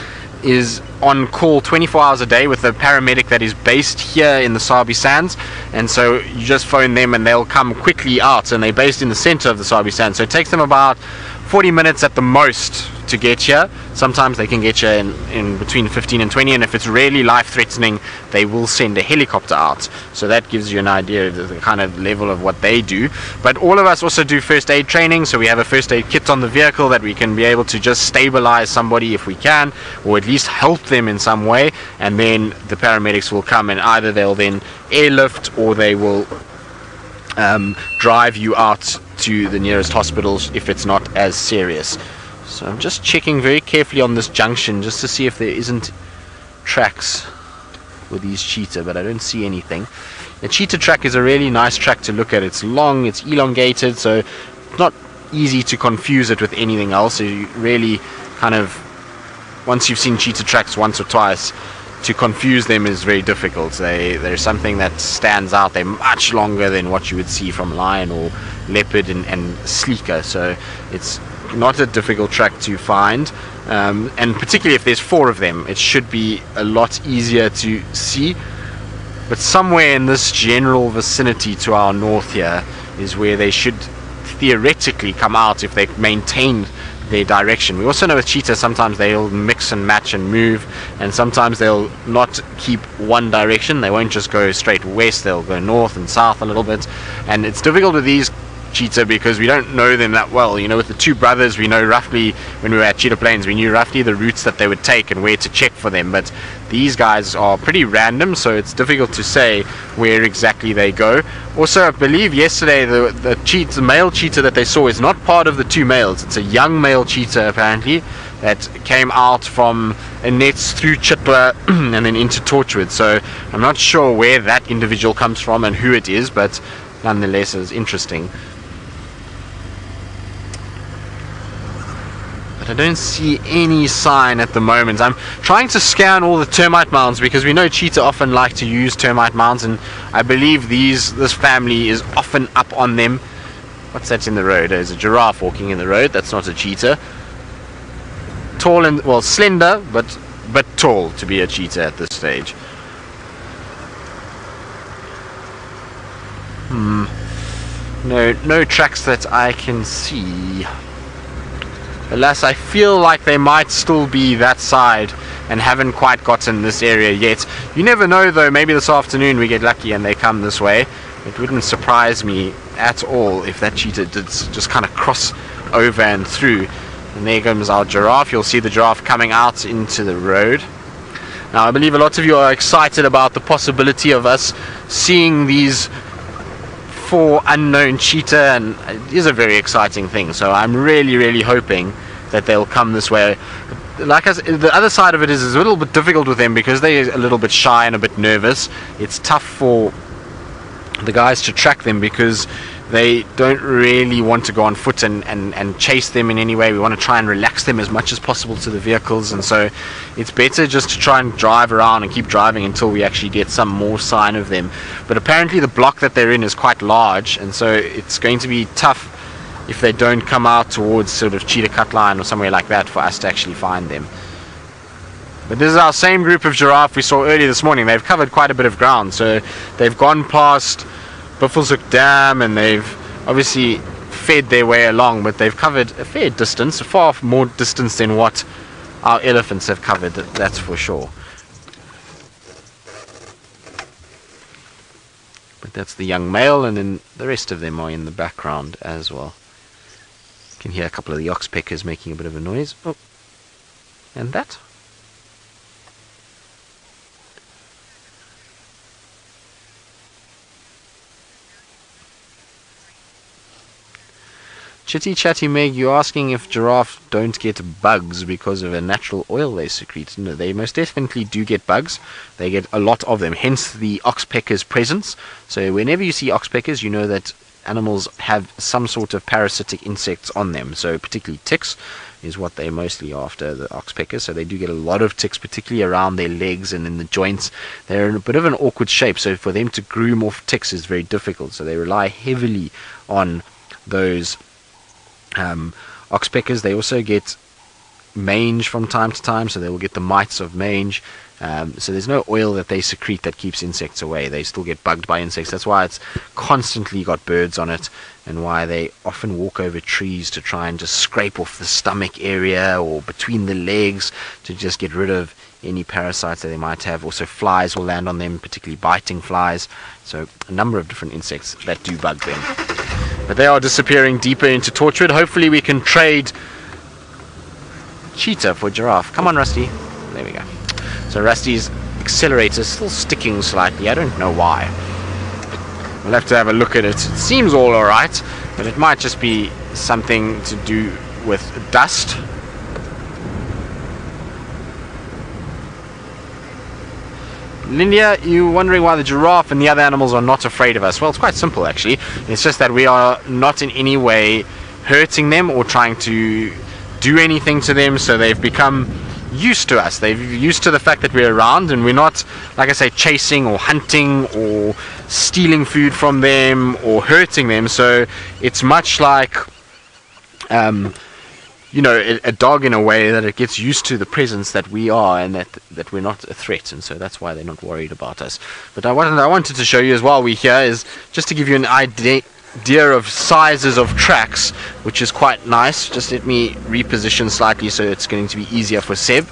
[SPEAKER 3] is on call 24 hours a day with a paramedic that is based here in the Sabi Sands, and so you just phone them and they'll come quickly out, and they're based in the center of the Sabi Sands, so it takes them about 40 minutes at the most to get here. Sometimes they can get you in between 15 and 20, and if it's really life-threatening, they will send a helicopter out. So that gives you an idea of the kind of level of what they do. But all of us also do first aid training, so we have a first aid kit on the vehicle that we can be able to just stabilize somebody if we can, or at least help them in some way, and then the paramedics will come, and either they'll then airlift or they will drive you out to the nearest hospitals if it's not as serious. So I'm just checking very carefully on this junction just to see if there isn't tracks with these cheetah, but I don't see anything. The cheetah track is a really nice track to look at. It's long, it's elongated, so it's not easy to confuse it with anything else. So you really kind of, once you've seen cheetah tracks once or twice, to confuse them is very difficult. They're something that stands out. They're much longer than what you would see from lion or leopard, and sleeker, so it's not a difficult track to find, and particularly if there's 4 of them, it should be a lot easier to see. But somewhere in this general vicinity to our north here is where they should theoretically come out if they maintain their direction. We also know with cheetah sometimes they'll mix and match and move, and sometimes they'll not keep one direction. They won't just go straight west, they'll go north and south a little bit, and it's difficult with these cheetah because we don't know them that well. You know, with the 2 brothers, we know roughly, when we were at Cheetah Plains, we knew roughly the routes that they would take and where to check for them, but these guys are pretty random, so it's difficult to say where exactly they go. Also, I believe yesterday the male cheetah that they saw is not part of the 2 males. It's a young male cheetah apparently, that came out from Inept through Chitwa and then into Torchwood. So I'm not sure where that individual comes from and who it is, but nonetheless it's interesting. But I don't see any sign at the moment. I'm trying to scan all the termite mounds because we know cheetah often like to use termite mounds, and I believe this family is often up on them. What's that in the road? There's a giraffe walking in the road. That's not a cheetah. Tall and, well, slender, but tall to be a cheetah at this stage. No tracks that I can see. Alas, I feel like they might still be that side and haven't quite gotten this area yet. You never know though, maybe this afternoon we get lucky and they come this way. It wouldn't surprise me at all if that cheetah did just kind of cross over and through. And there comes our giraffe. You'll see the giraffe coming out into the road. Now I believe a lot of you are excited about the possibility of us seeing these 4 unknown cheetah, and it is a very exciting thing. So I'm really hoping that they'll come this way. Like I said, the other side of it is a little bit difficult with them because they're a little bit shy and a bit nervous. It's tough for the guys to track them because they don't really want to go on foot and chase them in any way. We want to try and relax them as much as possible to the vehicles, and so it's better just to try and drive around and keep driving until we actually get some more sign of them. But apparently the block that they're in is quite large, and so it's going to be tough if they don't come out towards sort of Cheetah Cut Line or somewhere like that for us to actually find them. But this is our same group of giraffe we saw earlier this morning. They've covered quite a bit of ground, so they've gone past Buffelshoek Dam and they've obviously fed their way along, but they've covered a fair distance, far more distance than what our elephants have covered, that's for sure. But that's the young male, and then the rest of them are in the background as well. You can hear a couple of the oxpeckers making a bit of a noise. Oh, and that. Chitty Chatty Meg, you're asking if giraffe don't get bugs because of a natural oil they secrete. No, they most definitely do get bugs. They get a lot of them, hence the oxpecker's presence. So whenever you see oxpeckers, you know that animals have some sort of parasitic insects on them. So particularly ticks is what they're mostly after, the oxpeckers. So they do get a lot of ticks, particularly around their legs and in the joints. They're in a bit of an awkward shape, so for them to groom off ticks is very difficult. So they rely heavily on those oxpeckers. They also get mange from time to time, so they will get the mites of mange. So there's no oil that they secrete that keeps insects away. They still get bugged by insects. That's why it's constantly got birds on it, and why they often walk over trees to try and just scrape off the stomach area or between the legs to just get rid of any parasites that they might have. Also flies will land on them, particularly biting flies. So a number of different insects that do bug them. But they are disappearing deeper into Torchwood. Hopefully we can trade cheetah for giraffe. Come on, Rusty. There we go. So Rusty's accelerator is still sticking slightly. I don't know why. We'll have to have a look at it. It seems all alright, but it might just be something to do with dust. Lindia, you wondering why the giraffe and the other animals are not afraid of us? Well, it's quite simple actually. It's just that we are not in any way hurting them or trying to do anything to them, so they've become used to us. They've used to the fact that we're around, and we're not, like I say, chasing or hunting or stealing food from them or hurting them. So it's much like you know, a dog in a way, that it gets used to the presence that we are, and that we're not a threat, and so that's why they're not worried about us. But what I wanted to show you as well, we're here, is just to give you an idea of sizes of tracks, which is quite nice. Just let me reposition slightly so it's going to be easier for Seb.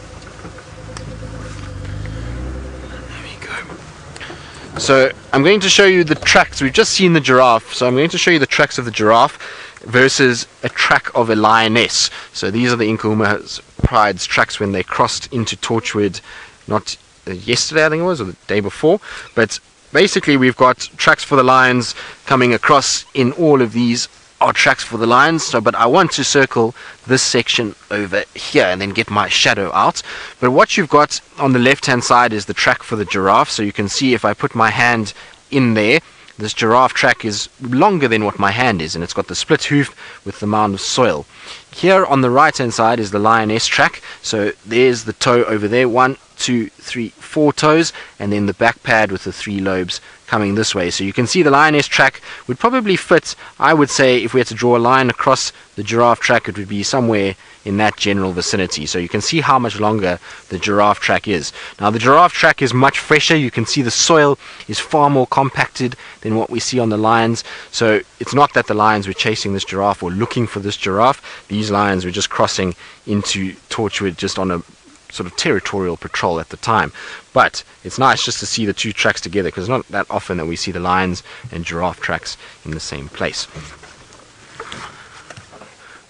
[SPEAKER 3] There we go. So I'm going to show you the tracks. We've just seen the giraffe, so I'm going to show you the tracks of the giraffe versus a track of a lioness. So these are the Angama Pride's tracks when they crossed into Torchwood, not yesterday I think it was, or the day before. But basically we've got tracks for the lions coming across in all of these are tracks for the lions. So, but I want to circle this section over here and then get my shadow out. But what you've got on the left hand side is the track for the giraffe. So you can see if I put my hand in there, this giraffe track is longer than what my hand is, and it's got the split hoof with the mound of soil. Here on the right hand side is the lioness track. So there's the toe over there, 1, 2, 3, 4 toes, and then the back pad with the 3 lobes coming this way. So you can see the lioness track would probably fit, I would say, if we had to draw a line across the giraffe track, it would be somewhere in that general vicinity. So you can see how much longer the giraffe track is. Now the giraffe track is much fresher. You can see the soil is far more compacted than what we see on the lions. So it's not that the lions were chasing this giraffe or looking for this giraffe. These lions were just crossing into Torchwood just on a sort of territorial patrol at the time. But it's nice just to see the two tracks together, because it's not that often that we see the lions and giraffe tracks in the same place.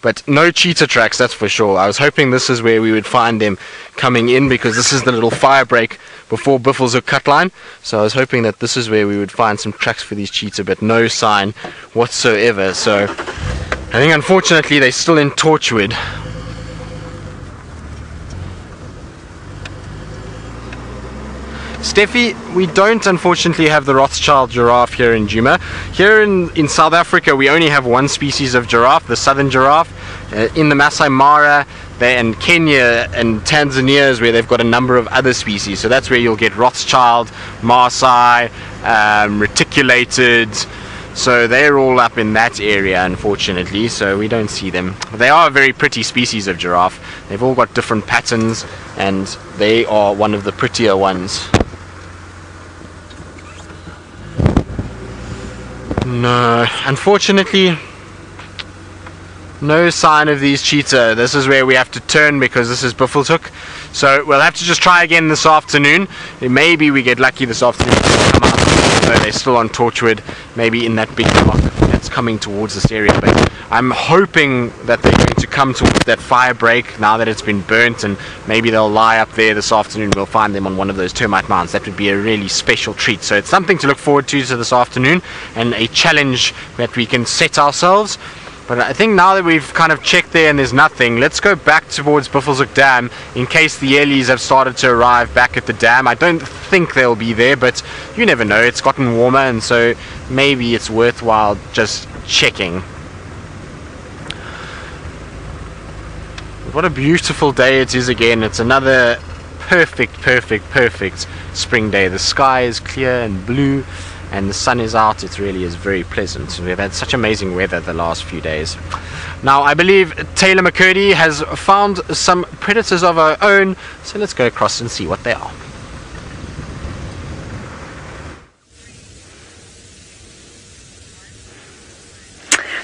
[SPEAKER 3] But no cheetah tracks, that's for sure. I was hoping this is where we would find them coming in, because this is the little fire break before Buffelshoek cut line. So I was hoping that this is where we would find some tracks for these cheetah, but no sign whatsoever. So I think unfortunately they're still in Torchwood. Steffi, we don't unfortunately have the Rothschild giraffe here in Djuma. Here in South Africa we only have one species of giraffe, the southern giraffe. In the Masai Mara and Kenya and Tanzania is where they've got a number of other species. So that's where you'll get Rothschild, Maasai, reticulated. So they're all up in that area unfortunately, so we don't see them. But they are a very pretty species of giraffe. They've all got different patterns and they are one of the prettier ones. No, unfortunately, no sign of these cheetah. This is where we have to turn because this is Buffelshoek. So we'll have to just try again this afternoon. Maybe we get lucky this afternoon to come out. No, they're still on Torchwood, maybe in that big rock that's coming towards this area. But I'm hoping that they're going to come towards that fire break now that it's been burnt, and maybe they'll lie up there this afternoon. We'll find them on one of those termite mounds. That would be a really special treat. So it's something to look forward to this afternoon, and a challenge that we can set ourselves. But I think now that we've kind of checked there and there's nothing, let's go back towards Buffelshoek Dam in case the Ellies have started to arrive back at the dam. I don't think they'll be there, but you never know. It's gotten warmer, and so maybe it's worthwhile just checking. What a beautiful day it is again. It's another perfect spring day. The sky is clear and blue, and the sun is out. It really is very pleasant. We've had such amazing weather the last few days. Now I believe Taylor McCurdy has found some predators of her own, so let's go across and see what they are.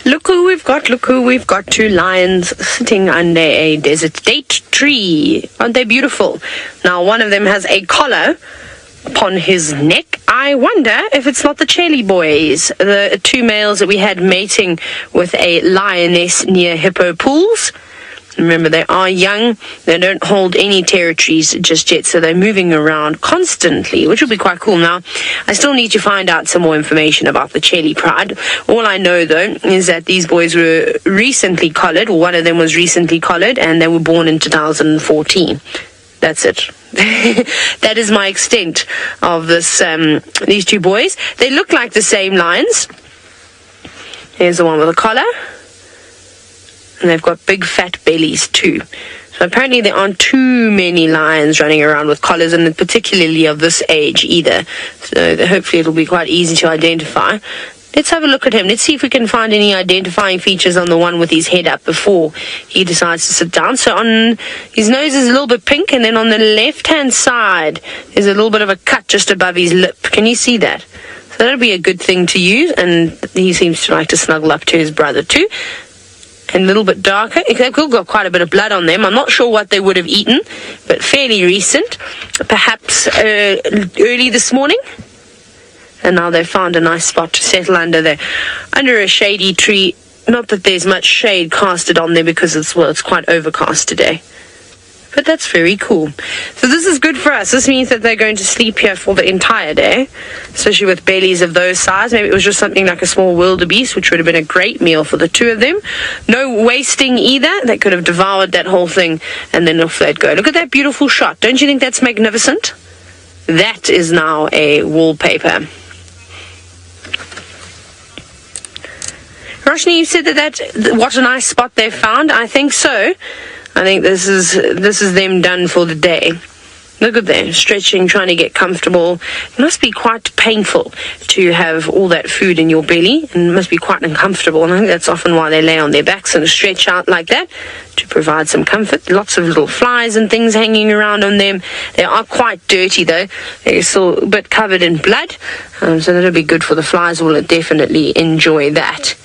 [SPEAKER 4] Look who we've got, 2 lions sitting under a desert date tree. Aren't they beautiful? Now one of them has a collar upon his neck. I wonder if it's not the Chelly boys, the 2 males that we had mating with a lioness near Hippo Pools. Remember, they are young, they don't hold any territories just yet, so they're moving around constantly, which will be quite cool. Now, I still need to find out some more information about the Chelly pride. All I know, though, is that these boys were recently collared, or one of them was recently collared, and they were born in 2014. That's it. That is my extent of this. These 2 boys. They look like the same lions. Here's the one with a collar. And they've got big fat bellies too. So apparently there aren't too many lions running around with collars, and particularly of this age either. So hopefully it'll be quite easy to identify. Let's have a look at him. Let's see if we can find any identifying features on the one with his head up before he decides to sit down. So on his nose is a little bit pink, and then on the left-hand side there's a little bit of a cut just above his lip. Can you see that? So that'll be a good thing to use, and he seems to like to snuggle up to his brother too. And a little bit darker. They've got quite a bit of blood on them. I'm not sure what they would have eaten, but fairly recent. Perhaps early this morning. And now they've found a nice spot to settle under there, under a shady tree. Not that there's much shade casted on there because it's quite overcast today. But that's very cool. So this is good for us. This means that they're going to sleep here for the entire day, especially with bellies of those size. Maybe it was just something like a small wildebeest, which would have been a great meal for the two of them. No wasting either. They could have devoured that whole thing, and then off they'd go. Look at that beautiful shot. Don't you think that's magnificent? That is now a wallpaper. Roshni, you said that what a nice spot they found. I think so. I think this is them done for the day. Look at them, stretching, trying to get comfortable. It must be quite painful to have all that food in your belly, and it must be quite uncomfortable. And I think that's often why they lay on their backs and stretch out like that, to provide some comfort. Lots of little flies and things hanging around on them. They are quite dirty though. They're still a bit covered in blood, so that'll be good for the flies. Will definitely enjoy that.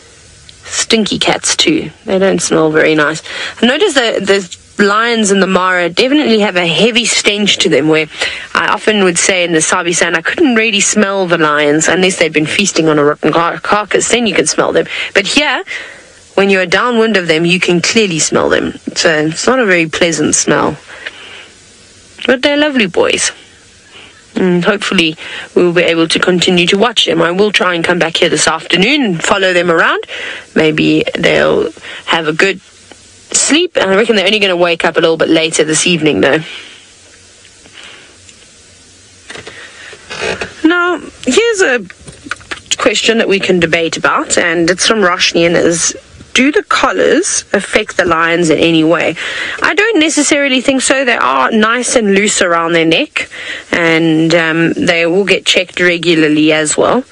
[SPEAKER 4] Stinky cats too. They don't smell very nice. I noticed that the lions in the Mara definitely have a heavy stench to them, where I often would say in the Sabi sand I couldn't really smell the lions unless they'd been feasting on a rotten carcass. Then you can smell them. But here, when you're downwind of them, you can clearly smell them. So it's not a very pleasant smell. But they're lovely boys. And hopefully we'll be able to continue to watch them. I will try and come back here this afternoon and follow them around. Maybe they'll have a good sleep. I reckon they're only going to wake up a little bit later this evening though. Now, here's a question that we can debate about, and it's from Roshni, and is, do the collars affect the lions in any way? I don't necessarily think so. They are nice and loose around their neck, and they will get checked regularly as well.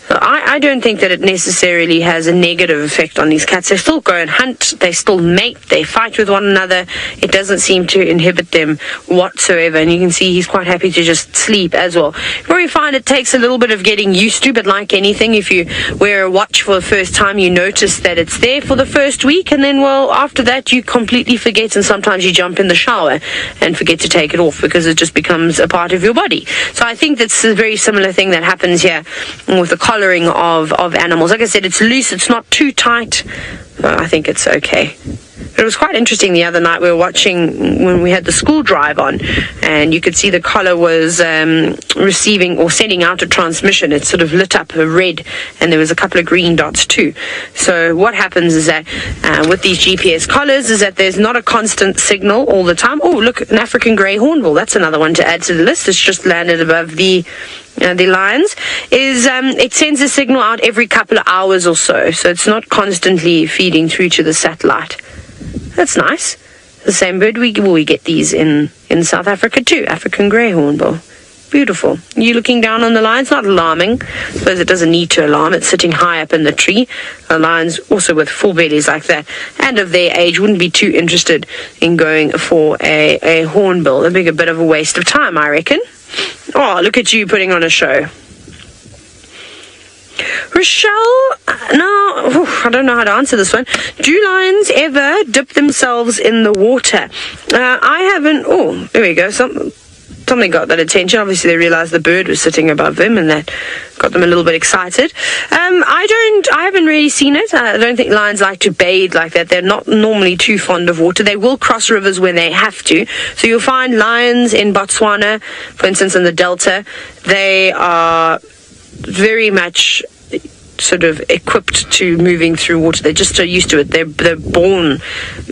[SPEAKER 4] So I don't think that it necessarily has a negative effect on these cats. They still go and hunt, they still mate, they fight with one another. It doesn't seem to inhibit them whatsoever, and you can see he's quite happy to just sleep as well. You probably find it takes a little bit of getting used to, but like anything, if you wear a watch for the first time, you notice that it's there for the first week, and then, well, after that you completely forget, and sometimes you jump in the shower and forget to take it off because it just becomes a part of your body. So I think that's a very similar thing that happens here with the collaring of animals. Like I said, it's loose, it's not too tight. I think it's okay. But it was quite interesting the other night. We were watching when we had the school drive on, and you could see the collar was receiving or sending out a transmission. It sort of lit up a red, and there was a couple of green dots too. So what happens is that with these GPS collars is that there's not a constant signal all the time. Oh, look, an African grey hornbill. That's another one to add to the list. It's just landed above the lions. It sends a signal out every couple of hours or so. So it's not constantly feeding through to the satellite. That's nice. The same bird, we get these in South Africa too. African grey hornbill. Beautiful. You looking down on the lion? It's not alarming. I suppose it doesn't need to alarm. It's sitting high up in the tree. The lions, also with full bellies like that, and of their age, wouldn't be too interested in going for a hornbill. It'd be a bit of a waste of time, I reckon. Oh, look at you putting on a show. Rochelle, no, I don't know how to answer this one. Do lions ever dip themselves in the water? I haven't. Oh, there we go. Something got that attention. Obviously, they realized the bird was sitting above them, and that got them a little bit excited. I haven't really seen it. I don't think lions like to bathe like that. They're not normally too fond of water. They will cross rivers when they have to. So you'll find lions in Botswana, for instance, in the Delta. They are very much sort of equipped to moving through water. They're just so used to it. They're born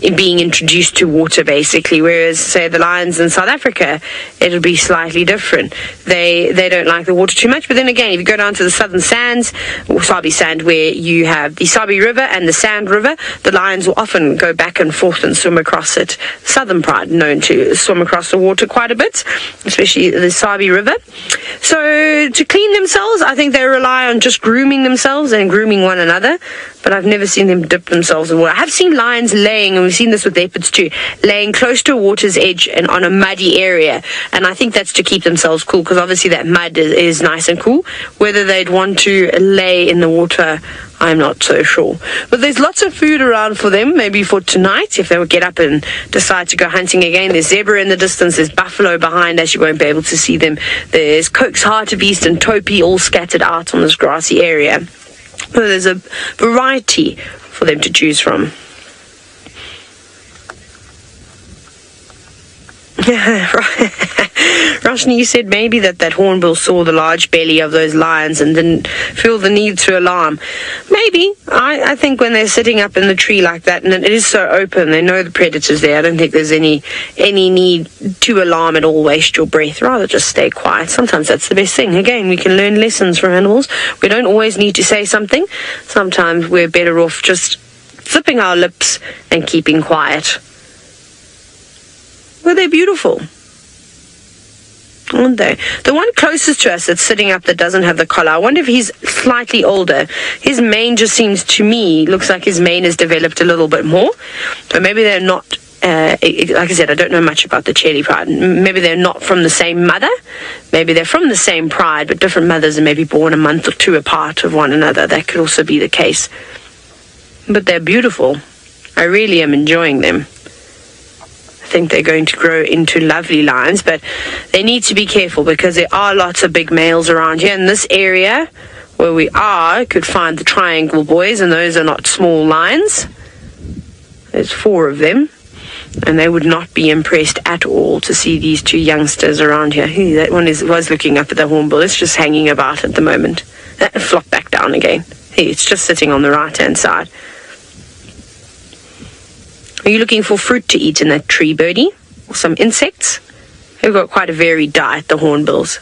[SPEAKER 4] in being introduced to water, basically, whereas, say, the lions in South Africa, it'll be slightly different. They don't like the water too much. But then again, if you go down to the southern sands, or Sabi sand, where you have the Sabi River and the Sand River, the lions will often go back and forth and swim across it. Southern pride, known to swim across the water quite a bit, especially the Sabi River. So to clean themselves, I think they rely on just grooming themselves and grooming one another, but I've never seen them dip themselves in water. I have seen lions laying, and we've seen this with leopards too, laying close to a water's edge and on a muddy area, and I think that's to keep themselves cool, because obviously that mud is nice and cool. Whether they'd want to lay in the water, I'm not so sure. But there's lots of food around for them, maybe for tonight, if they would get up and decide to go hunting again. There's zebra in the distance, there's buffalo behind us, you won't be able to see them. There's coq's hartebeest and topi all scattered out on this grassy area. So there's a variety for them to choose from. Roshni, you said maybe that Hornbill saw the large belly of those lions and didn't feel the need to alarm. Maybe. I think when they're sitting up in the tree like that and it is so open, they know the predator's there. I don't think there's any need to alarm at all, waste your breath. Rather just stay quiet. Sometimes that's the best thing. Again, we can learn lessons from animals. We don't always need to say something. Sometimes we're better off just zipping our lips and keeping quiet. Well, they're beautiful, aren't they? The one closest to us that's sitting up that doesn't have the collar, I wonder if he's slightly older. His mane just seems to me, looks like his mane has developed a little bit more. So maybe they're not, like I said, I don't know much about the Cherry Pride. Maybe they're not from the same mother. Maybe they're from the same pride, but different mothers and maybe born a month or two apart of one another. That could also be the case. But they're beautiful. I really am enjoying them. I think they're going to grow into lovely lions, but they need to be careful because there are lots of big males around here. In this area where we are, could find the triangle boys, and those are not small lions. There's 4 of them, and they would not be impressed at all to see these 2 youngsters around here. Hey, that one was looking up at the hornbill. It's just hanging about at the moment. Flop back down again. Hey, it's just sitting on the right-hand side. Are you looking for fruit to eat in that tree, birdie? Or some insects? They've got quite a varied diet, the hornbills.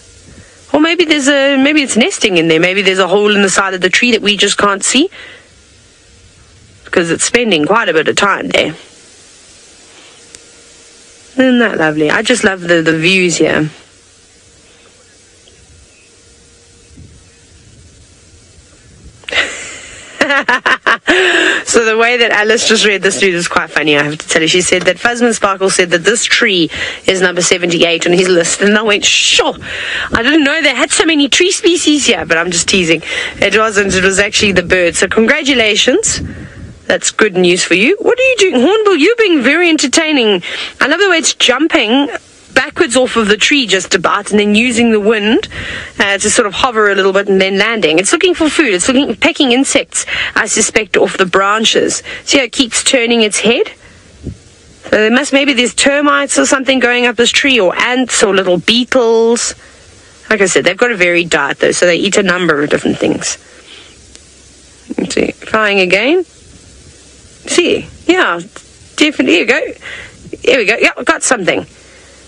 [SPEAKER 4] Or maybe maybe it's nesting in there. Maybe there's a hole in the side of the tree that we just can't see. Because it's spending quite a bit of time there. Isn't that lovely? I just love the views here. So the way that Alice just read this news is quite funny, I have to tell you. She said that Fuzzman Sparkle said that this tree is number 78 on his list, and I went, sure, I didn't know they had so many tree species here, but I'm just teasing. It wasn't, it was actually the bird. So congratulations. That's good news for you. What are you doing, Hornbill? You're being very entertaining. I love the way it's jumping backwards off of the tree just about, and then using the wind to sort of hover a little bit and then landing. It's looking for food. It's pecking insects, I suspect, off the branches. See how it keeps turning its head? So maybe there's termites or something going up this tree, or ants or little beetles. Like I said, they've got a varied diet though, so they eat a number of different things. Let's see, flying again. See, yeah, definitely. Here we go. Here we go. Yeah, I got something.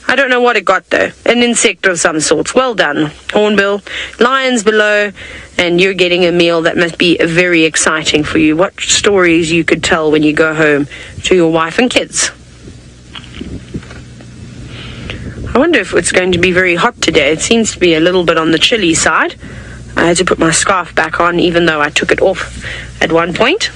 [SPEAKER 4] I don't know what it got though. An insect of some sort. Well done, Hornbill. Lions below, and you're getting a meal that must be very exciting for you. What stories you could tell when you go home to your wife and kids. I wonder if it's going to be very hot today. It seems to be a little bit on the chilly side. I had to put my scarf back on even though I took it off at one point.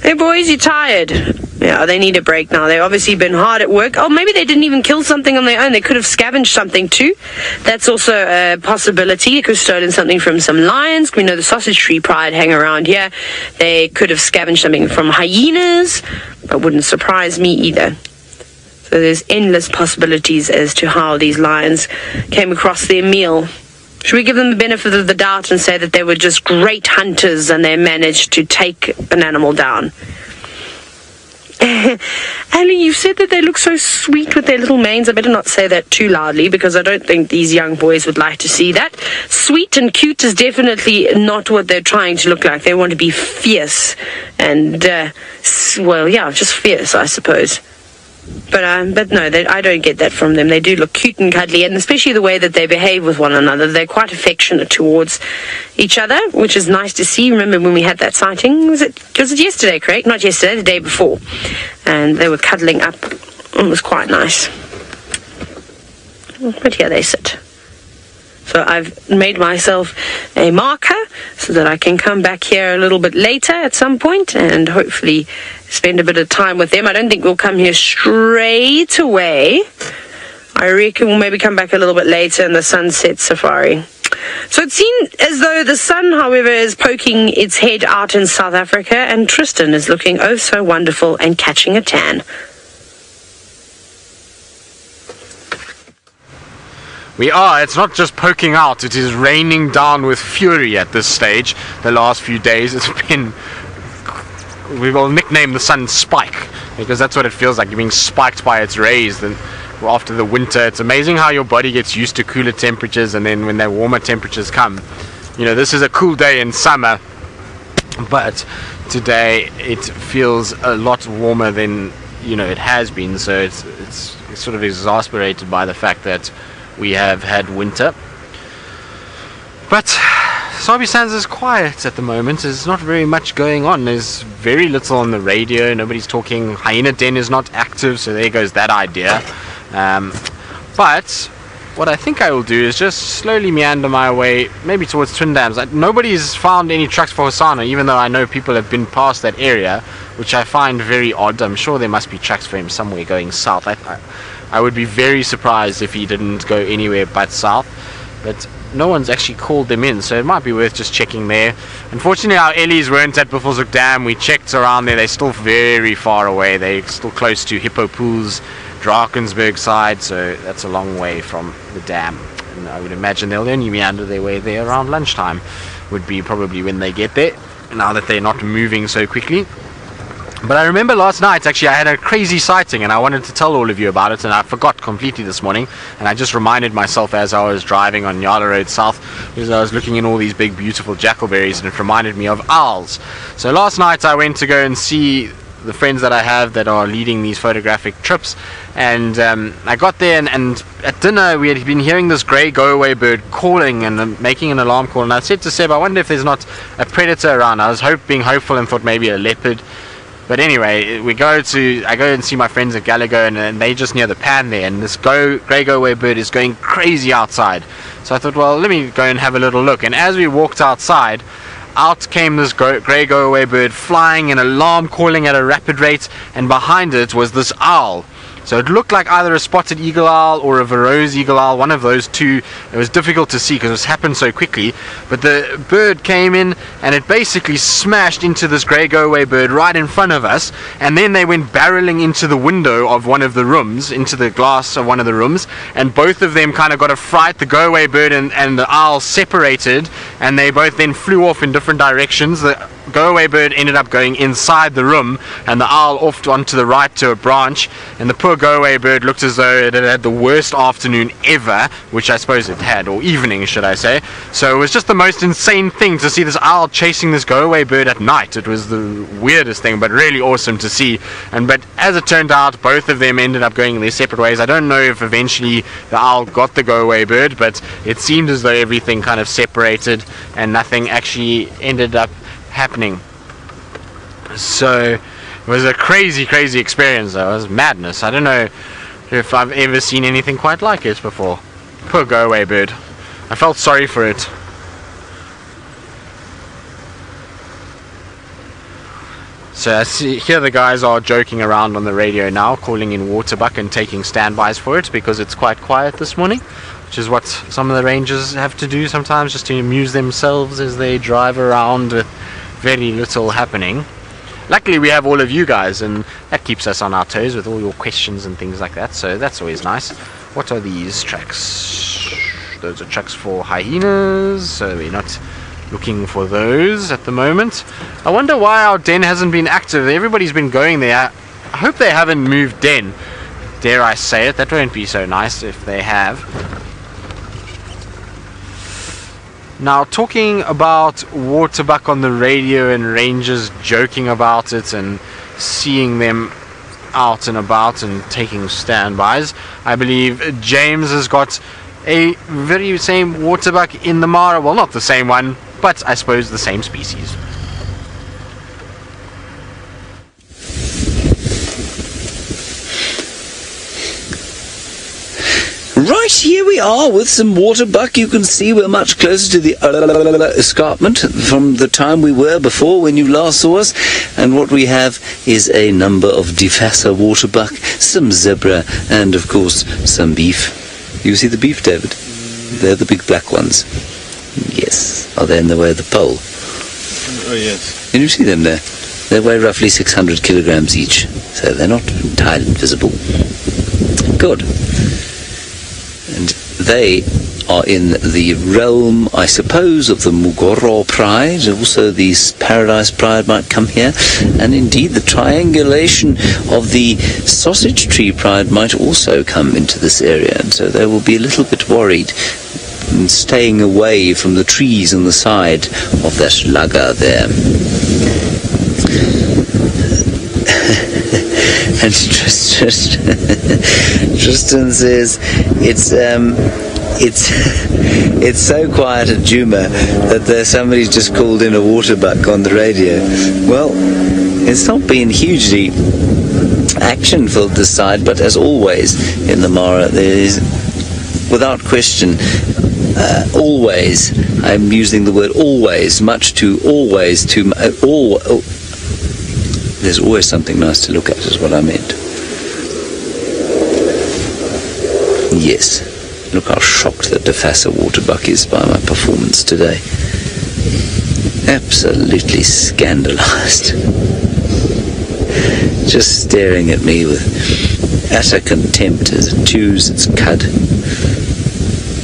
[SPEAKER 4] Hey boys, you're tired. Yeah, they need a break now. They've obviously been hard at work. Oh, maybe they didn't even kill something on their own. They could have scavenged something too. That's also a possibility. They could have stolen something from some lions. We know the sausage tree pride hang around here. They could have scavenged something from hyenas. That wouldn't surprise me either. So there's endless possibilities as to how these lions came across their meal. Should we give them the benefit of the doubt and say that they were just great hunters and they managed to take an animal down? Ellie, you said that they look so sweet with their little manes. I better not say that too loudly because I don't think these young boys would like to see that. Sweet and cute is definitely not what they're trying to look like. They want to be fierce and, well, yeah, just fierce, I suppose. But no, I don't get that from them. They do look cute and cuddly, and especially the way that they behave with one another. They're quite affectionate towards each other, which is nice to see. Remember when we had that sighting? Was it yesterday, correct? Not yesterday, the day before. And they were cuddling up. It was quite nice. But here they sit. So I've made myself a marker so that I can come back here a little bit later at some point and hopefully spend a bit of time with them. I don't think we'll come here straight away. I reckon we'll maybe come back a little bit later in the sunset safari. So it seems as though the sun, however, is poking its head out in South Africa, and Tristan is looking oh so wonderful and catching a tan.
[SPEAKER 3] We are. It's not just poking out, it is raining down with fury at this stage. The last few days it's been we will nickname the sun Spike, because that's what it feels like. You're being spiked by its rays. And after the winter, it's amazing how your body gets used to cooler temperatures, and then when the warmer temperatures come, you know, this is a cool day in summer, but today it feels a lot warmer than, you know, it has been. So it's sort of exasperated by the fact that we have had winter. But Sabi Sands is quiet at the moment. There's not very much going on. There's very little on the radio. Nobody's talking. Hyena Den is not active, so there goes that idea. But what I think I will do is just slowly meander my way, maybe towards Twin Dams. Nobody's found any tracks for Hosanna, even though I know people have been past that area, which I find very odd. I'm sure there must be tracks for him somewhere going south. I would be very surprised if he didn't go anywhere but south, but no one's actually called them in, so it might be worth just checking there. Unfortunately, our Ellies weren't at Buffelshoek Dam. We checked around there. They're still very far away. They're still close to Hippo Pools, Drakensberg side, so that's a long way from the dam. And I would imagine they'll only meander their way there around lunchtime, would be probably when they get there, now that they're not moving so quickly. But I remember last night, actually, I had a crazy sighting, and I wanted to tell all of you about it, and I forgot completely this morning, and I just reminded myself as I was driving on Yala Road South, because I was looking in all these big, beautiful jackalberries, and it reminded me of owls. So last night I went to go and see the friends that I have that are leading these photographic trips, and I got there, and at dinner we had been hearing this grey go-away bird calling and making an alarm call, and I said to Seb, I wonder if there's not a predator around. I was being hopeful and thought maybe a leopard. But anyway, I go and see my friends at Gallagher, and they just near the pan there, and this grey go-away bird is going crazy outside. So I thought, well, let me go and have a little look. And as we walked outside, out came this grey go-away bird flying and alarm calling at a rapid rate, and behind it was this owl. So it looked like either a spotted eagle owl or a Varro's eagle owl, one of those two. It was difficult to see because it happened so quickly, but the bird came in and it basically smashed into this grey go-away bird right in front of us, and then they went barreling into the window of one of the rooms, into the glass of one of the rooms, and both of them kind of got a fright. The go-away bird and the owl separated, and they both then flew off in different directions. The go-away bird ended up going inside the room, and the owl off onto the right to a branch, and the poor go-away bird looked as though it had had the worst afternoon ever, which I suppose it had, or evening should I say. So it was just the most insane thing to see this owl chasing this go-away bird at night. It was the weirdest thing, but really awesome to see. But as it turned out, both of them ended up going their separate ways. I don't know if eventually the owl got the go-away bird, but it seemed as though everything kind of separated and nothing actually ended up happening. So it was a crazy experience though. It was madness. I don't know if I've ever seen anything quite like it before. Poor go-away bird. I felt sorry for it. So I see here the guys are joking around on the radio now, calling in Waterbuck and taking standbys for it because it's quite quiet this morning, which is what some of the rangers have to do sometimes, just to amuse themselves as they drive around with very little happening. Luckily we have all of you guys, and that keeps us on our toes with all your questions and things like that, so that's always nice. What are these tracks? Those are tracks for hyenas, so we're not looking for those at the moment. I wonder why our den hasn't been active. Everybody's been going there. I hope they haven't moved den, dare I say it. That won't be so nice if they have. Now, talking about Waterbuck on the radio and rangers joking about it and seeing them out and about and taking standbys, I believe James has got a very same Waterbuck in the Mara. Well, not the same one, but I suppose the same species.
[SPEAKER 1] Right, here we are with some Waterbuck. You can see we're much closer to the escarpment from the time we were before when you last saw us. And what we have is a number of Defassa Waterbuck, some zebra, and of course some beef. You see the beef, David? They're the big black ones. Yes. Are they in the way of the pole?
[SPEAKER 2] Oh, yes.
[SPEAKER 1] Can you see them there? They weigh roughly 600 kilograms each, so they're not entirely invisible. Good. And they are in the realm, I suppose, of the Mugoro pride. Also the Paradise pride might come here, and indeed the triangulation of the sausage tree pride might also come into this area, and so they will be a little bit worried and staying away from the trees on the side of that laga there. And Tristan says it's so quiet at Djuma that somebody's just called in a waterbuck on the radio. Well, it's not been hugely action-filled this side, but as always in the Mara, there is, without question, always, I'm using the word always, much to always, to there's always something nice to look at, is what I meant. Yes. Look how shocked that Defasa Waterbuck is by my performance today. Absolutely scandalized. Just staring at me with utter contempt as it chews its cud.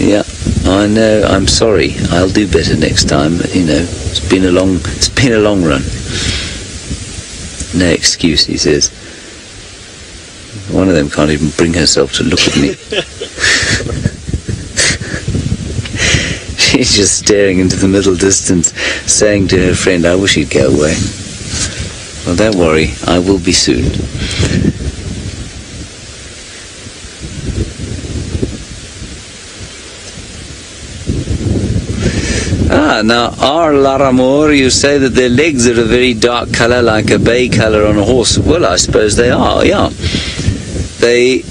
[SPEAKER 1] Yeah, I know, I'm sorry. I'll do better next time, but you know, it's been a long run. No excuse, he says. One of them can't even bring herself to look at me. She's just staring into the middle distance, saying to her friend, I wish he'd go away. Well, don't worry, I will be soon. Now, our Laramore, you say that their legs are a very dark colour, like a bay colour on a horse. Well, I suppose they are, yeah. They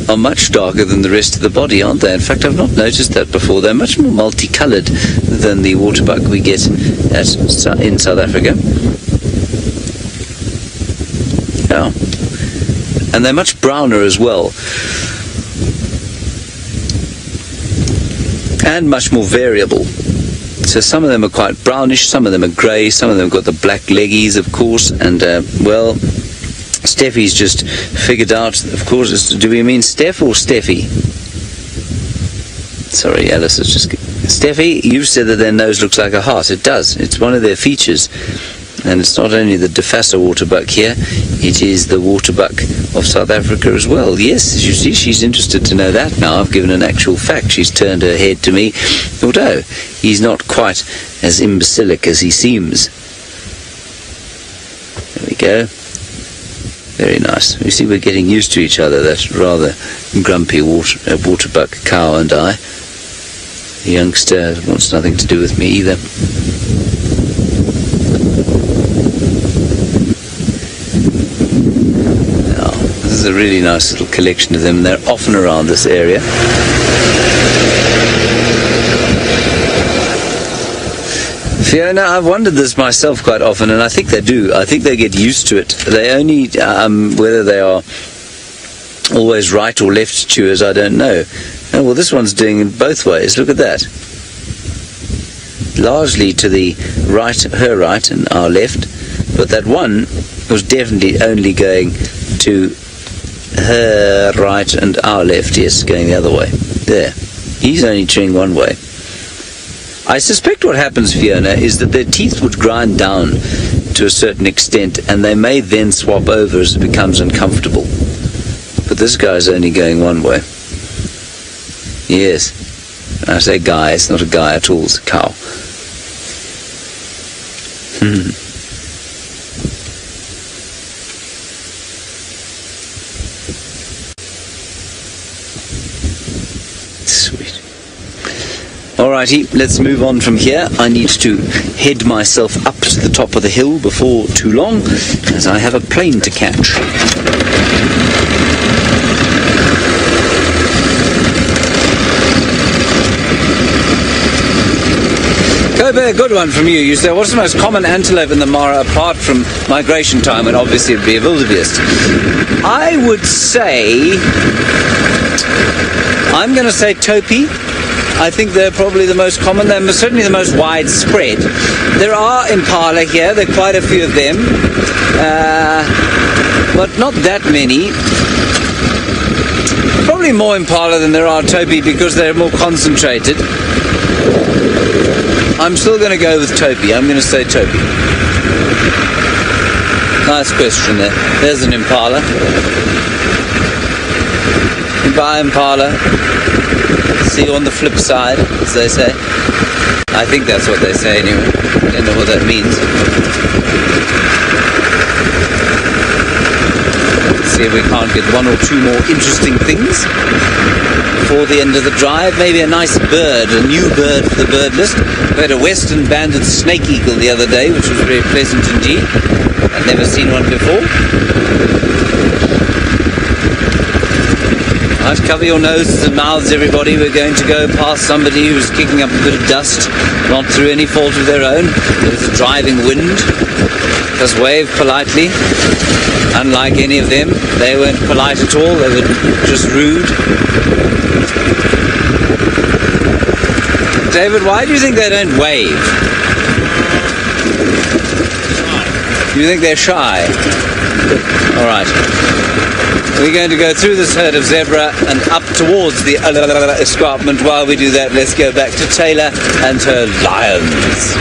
[SPEAKER 1] are much darker than the rest of the body, aren't they? In fact, I've not noticed that before. They're much more multicoloured than the waterbuck we get in South Africa. Yeah. And they're much browner as well. And much more variable. So some of them are quite brownish, some of them are grey, some of them have got the black leggies, of course, and, well, Steffi's just figured out, of course, do we mean Steph or Steffi? Sorry, Alice, it's just... Steffi, you've said that their nose looks like a heart. It does. It's one of their features. And it's not only the Defasa waterbuck here, it is the waterbuck of South Africa as well. Yes, as you see, she's interested to know that now. I've given an actual fact. She's turned her head to me, although he's not quite as imbecilic as he seems. There we go. Very nice. You see, we're getting used to each other, that rather grumpy waterbuck cow and I. The youngster wants nothing to do with me either. This is a really nice little collection of them. They're often around this area. Fiona, I've wondered this myself quite often, and I think they do. I think they get used to it. They only, whether they are always right or left chewers, I don't know. Oh, well, this one's doing it both ways. Look at that. Largely to the right, her right, and our left, but that one was definitely only going to her right and our left. Yes, going the other way. There. He's only chewing one way. I suspect what happens, Fiona, is that their teeth would grind down to a certain extent, and they may then swap over as it becomes uncomfortable. But this guy's only going one way. Yes. I say guy, it's not a guy at all, it's a cow. Sweet. Alrighty, let's move on from here. I need to head myself up to the top of the hill before too long, as I have a plane to catch. Kobe, a good one from you. You say, what's the most common antelope in the Mara apart from migration time? And obviously it would be a wildebeest. I would say, I'm going to say topi. I think they're probably the most common. They're certainly the most widespread. There are impala here. There are quite a few of them. But not that many. Probably more impala than there are topi because they're more concentrated. I'm still going to go with topi. I'm going to say topi. Nice question there. There's an impala. Goodbye, impala. See you on the flip side, as they say. I think that's what they say anyway. I don't know what that means. Let's see if we can't get one or two more interesting things before the end of the drive. Maybe a nice bird, a new bird for the bird list. We had a western banded snake eagle the other day, which was very pleasant indeed. I'd never seen one before. Right, cover your noses and mouths, everybody. We're going to go past somebody who's kicking up a bit of dust, not through any fault of their own. There's a driving wind. Just wave politely. Unlike any of them, they weren't polite at all. They were just rude. David, why do you think they don't wave? You think they're shy? All right. We're going to go through this herd of zebra and up towards the escarpment. While we do that, let's go back to Taylor and her lions.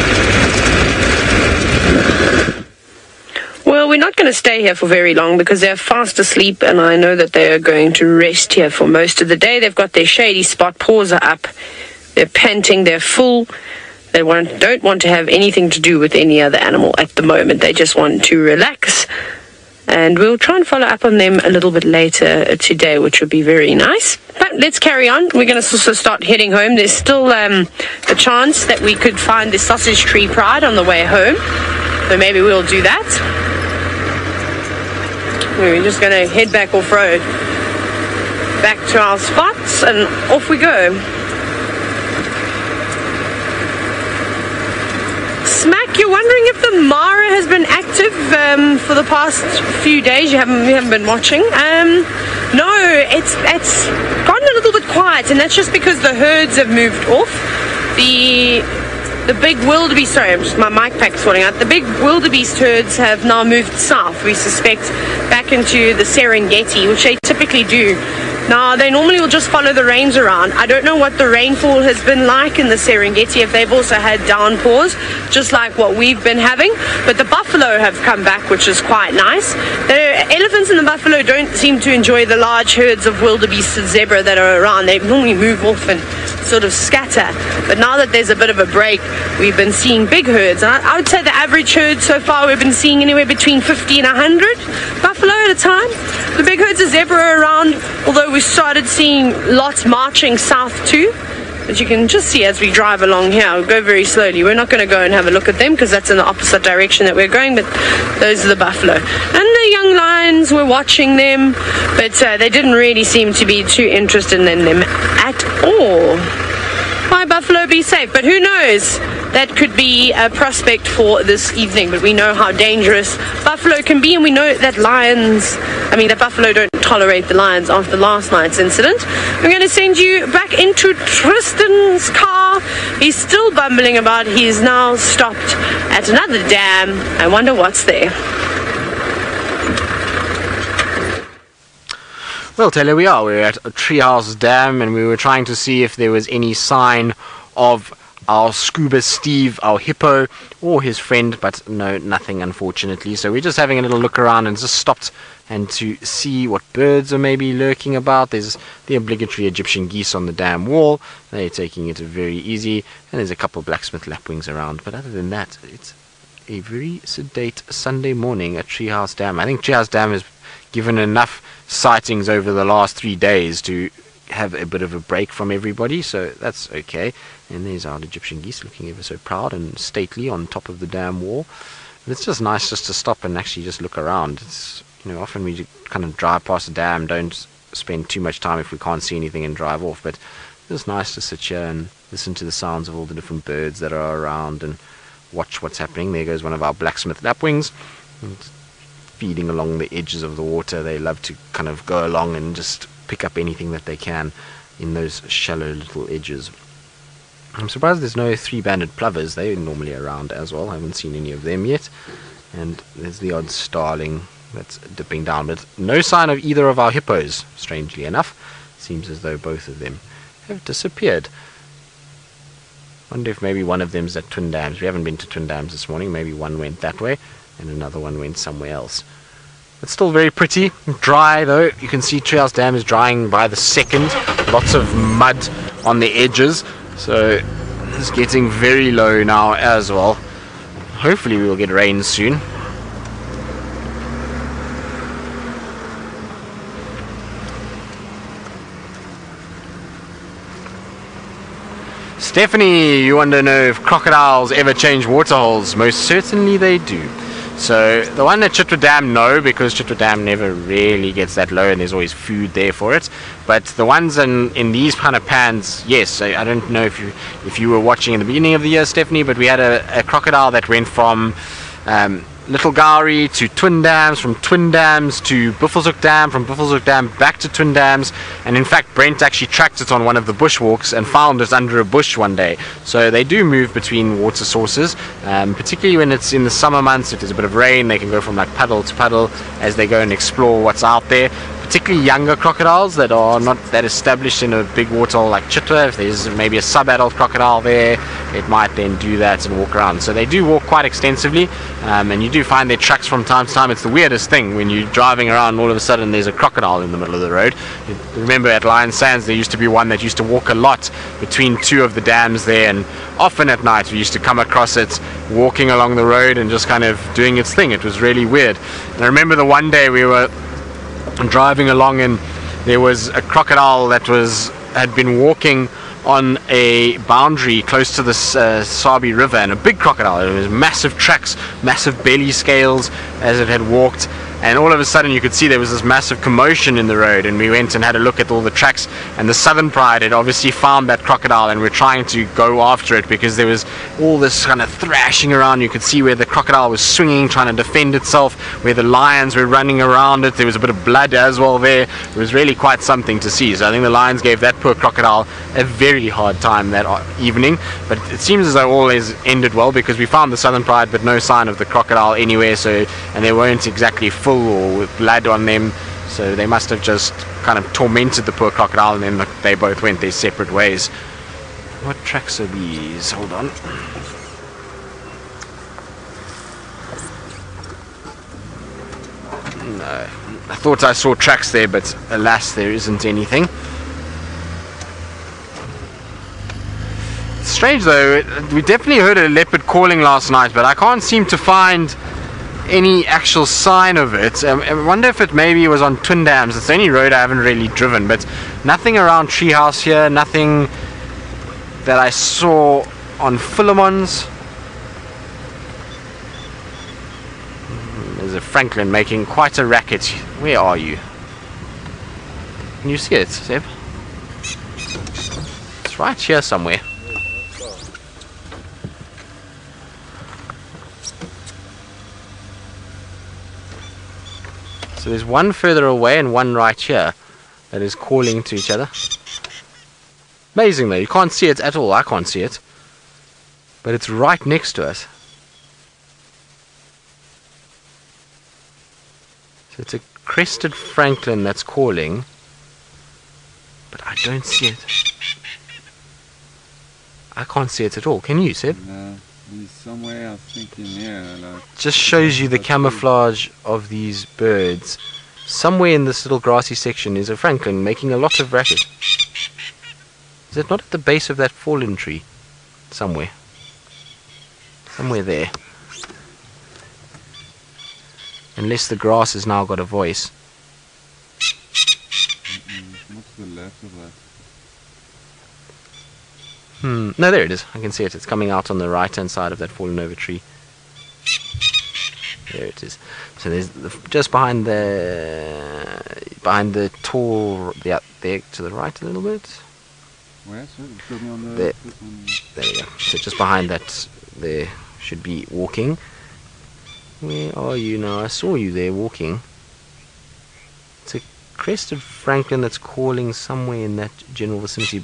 [SPEAKER 4] Well, we're not going to stay here for very long because they're fast asleep, and I know that they are going to rest here for most of the day. They've got their shady spot, paws are up, they're panting, they're full. They don't want to have anything to do with any other animal at the moment. They just want to relax. And we'll try and follow up on them a little bit later today, which would be very nice. But let's carry on. We're going to also start heading home. There's still a chance that we could find the sausage tree pride on the way home. So maybe we'll do that. We're just going to head back off-road. Back to our spots and off we go. Smack, you're wondering if the Mara has been active for the past few days. You haven't been watching. No, it's gotten a little bit quiet, and that's just because the herds have moved off. The big wildebeest, sorry, my mic pack's falling out. The big wildebeest herds have now moved south, we suspect, back into the Serengeti, which they typically do. Now, they normally will just follow the rains around. I don't know what the rainfall has been like in the Serengeti, if they've also had downpours, just like what we've been having. But the buffalo have come back, which is quite nice. The elephants and the buffalo don't seem to enjoy the large herds of wildebeest and zebra that are around. They normally move off and sort of scatter. But now that there's a bit of a break, we've been seeing big herds. And I would say the average herd so far, we've been seeing anywhere between 50 and 100 buffalo at a time. The big herds of zebra are around, although we started seeing lots marching south too. But you can just see as we drive along here, we'll go very slowly. We're not going to go and have a look at them because that's in the opposite direction that we're going, but those are the buffalo. And the young lions, we're watching them, but they didn't really seem to be too interested in them at all. Why buffalo be safe? But who knows? That could be a prospect for this evening, but we know how dangerous buffalo can be, and we know that that buffalo don't tolerate the lions after last night's incident. We're going to send you back into Tristan's car. He's still bumbling about. He's now stopped at another dam. I wonder what's there.
[SPEAKER 3] Well, Taylor, we're at a Treehouse Dam, and we were trying to see if there was any sign of our scuba Steve, our hippo, or his friend, but no, nothing, unfortunately. So we're just having a little look around and just stopped and to see what birds are maybe lurking about. There's the obligatory Egyptian geese on the dam wall. They're taking it very easy, and there's a couple of blacksmith lapwings around. But other than that, it's a very sedate Sunday morning at Treehouse Dam. I think Treehouse Dam has given enough sightings over the last 3 days to have a bit of a break from everybody, so that's okay. And there's our Egyptian geese looking ever so proud and stately on top of the dam wall. And it's just nice just to stop and actually just look around. It's, often we kind of drive past the dam, don't spend too much time if we can't see anything and drive off, but it's nice to sit here and listen to the sounds of all the different birds that are around and watch what's happening. There goes one of our blacksmith lapwings, feeding along the edges of the water. They love to kind of go along and just pick up anything that they can in those shallow little edges. I'm surprised there's no three-banded plovers. They're normally around as well. I haven't seen any of them yet. And there's the odd starling that's dipping down, but no sign of either of our hippos, strangely enough. Seems as though both of them have disappeared. Wonder if maybe one of them's at Twin Dams. We haven't been to Twin Dams this morning. Maybe one went that way and another one went somewhere else. It's still very pretty. Dry though. You can see Treehouse Dam is drying by the second. Lots of mud on the edges. So it's getting very low now as well. Hopefully we will get rain soon. Stephanie, you want to know if crocodiles ever change water holes? Most certainly they do. So the one at Chitwa Dam, no, because Chitwa Dam never really gets that low and there's always food there for it. But the ones in these kind of pans, yes. I don't know if you were watching in the beginning of the year, Stephanie, but we had a crocodile that went from Little Gowrie to Twin Dams, from Twin Dams to Buffelshoek Dam, from Buffelshoek Dam back to Twin Dams, and in fact Brent actually tracked it on one of the bushwalks and found it under a bush one day. So they do move between water sources, particularly when it's in the summer months. If there's a bit of rain, they can go from like puddle to puddle as they go and explore what's out there. Particularly younger crocodiles that are not that established in a big water hole like Chitwa. If there's maybe a sub-adult crocodile there, it might then do that and walk around. So they do walk quite extensively, and you do find their tracks from time to time. It's the weirdest thing when you're driving around and all of a sudden there's a crocodile in the middle of the road. You remember at Lion Sands there used to be one that used to walk a lot between two of the dams there, and often at night we used to come across it walking along the road and just kind of doing its thing. It was really weird. And I remember the one day we were driving along and there was a crocodile that had been walking on a boundary close to the Sabi river, and a big crocodile. It was massive tracks, massive belly scales as it had walked, and all of a sudden you could see there was this massive commotion in the road, and we went and had a look at all the tracks, and the Southern Pride had obviously found that crocodile and we're trying to go after it because there was all this kind of thrashing around. You could see where the crocodile was swinging, trying to defend itself, where the lions were running around it. There was a bit of blood as well there. It was really quite something to see. So I think the lions gave that poor crocodile a very hard time that evening, but it seems as though all has ended well because we found the Southern Pride but no sign of the crocodile anywhere. So, and they weren't exactly full or with blood on them, so they must have just kind of tormented the poor crocodile, and then they both went their separate ways. What tracks are these? Hold on. No, I thought I saw tracks there, but alas, there isn't anything. Strange though, we definitely heard a leopard calling last night, but I can't seem to find any actual sign of it. I wonder if it maybe was on Twin Dams. It's the only road I haven't really driven, but nothing around Treehouse here, nothing that I saw on Philemon's. There's a francolin making quite a racket. Where are you? Can you see it, Seb? It's right here somewhere. So there's one further away and one right here that is calling to each other. Amazing though, you can't see it at all. I can't see it. But it's right next to us. So it's a crested francolin that's calling. But I don't see it. I can't see it at all. Can you, Seb?
[SPEAKER 2] No, he's somewhere I think in here. Like,
[SPEAKER 3] just shows you the camouflage of these birds. Somewhere in this little grassy section is a francolin making a lot of racket. Is it not at the base of that fallen tree? Somewhere. Somewhere there. Unless the grass has now got a voice.
[SPEAKER 2] what's the left of that?
[SPEAKER 3] No, there it is. I can see it. It's coming out on the right hand side of that fallen over tree. There it is. So there's just behind the tall, there to the right a little bit.
[SPEAKER 2] Where? So it's got me on the
[SPEAKER 3] There.
[SPEAKER 2] this one.
[SPEAKER 3] There we go. So just behind that, there should be walking. Where are you now? I saw you there walking. It's a crested francolin that's calling somewhere in that general vicinity.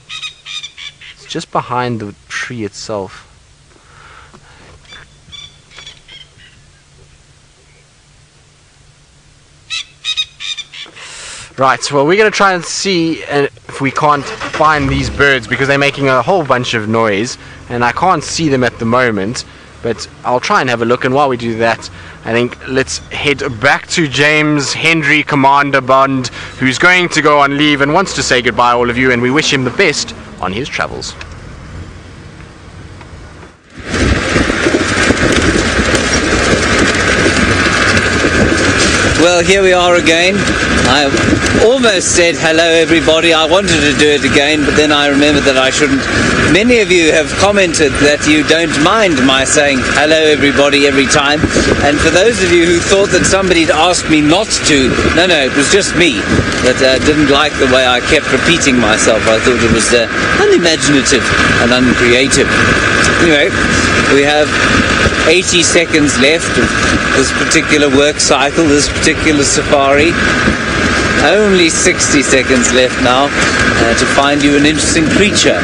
[SPEAKER 3] It's just behind the tree itself. Right, well we're going to try and see if if we can't find these birds, because they're making a whole bunch of noise and I can't see them at the moment. But I'll try and have a look, and while we do that, I think let's head back to James Henry Commander Bond, who's going to go on leave and wants to say goodbye all of you, and we wish him the best on his travels.
[SPEAKER 1] Well, here we are again. I almost said hello everybody. I wanted to do it again, but then I remembered that I shouldn't. Many of you have commented that you don't mind my saying hello everybody every time, and for those of you who thought that somebody had asked me not to, no, it was just me that didn't like the way I kept repeating myself. I thought it was unimaginative and uncreative. Anyway, we have 80 seconds left of this particular work cycle, this particular safari. Only 60 seconds left now to find you an interesting creature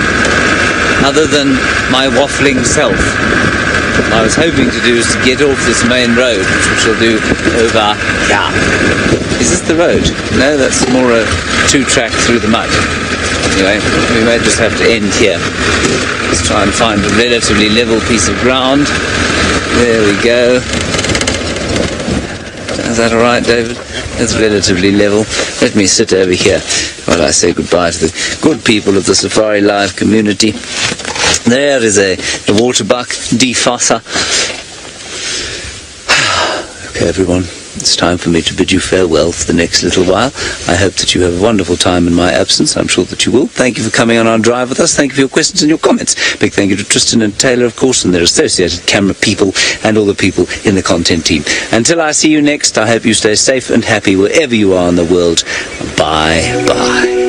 [SPEAKER 1] other than my waffling self. What I was hoping to do is to get off this main road, which we shall do over here. Is this the road? No, that's more a two-track through the mud. Anyway, we may just have to end here. Let's try and find a relatively level piece of ground. There we go. Is that alright, David? It's relatively level. Let me sit over here while I say goodbye to the good people of the Safari Live community. There is the Waterbuck defosser. Okay, everyone. It's time for me to bid you farewell for the next little while. I hope that you have a wonderful time in my absence. I'm sure that you will. Thank you for coming on our drive with us. Thank you for your questions and your comments. Big thank you to Tristan and Taylor, of course, and their associated camera people and all the people in the content team. Until I see you next, I hope you stay safe and happy wherever you are in the world. Bye-bye.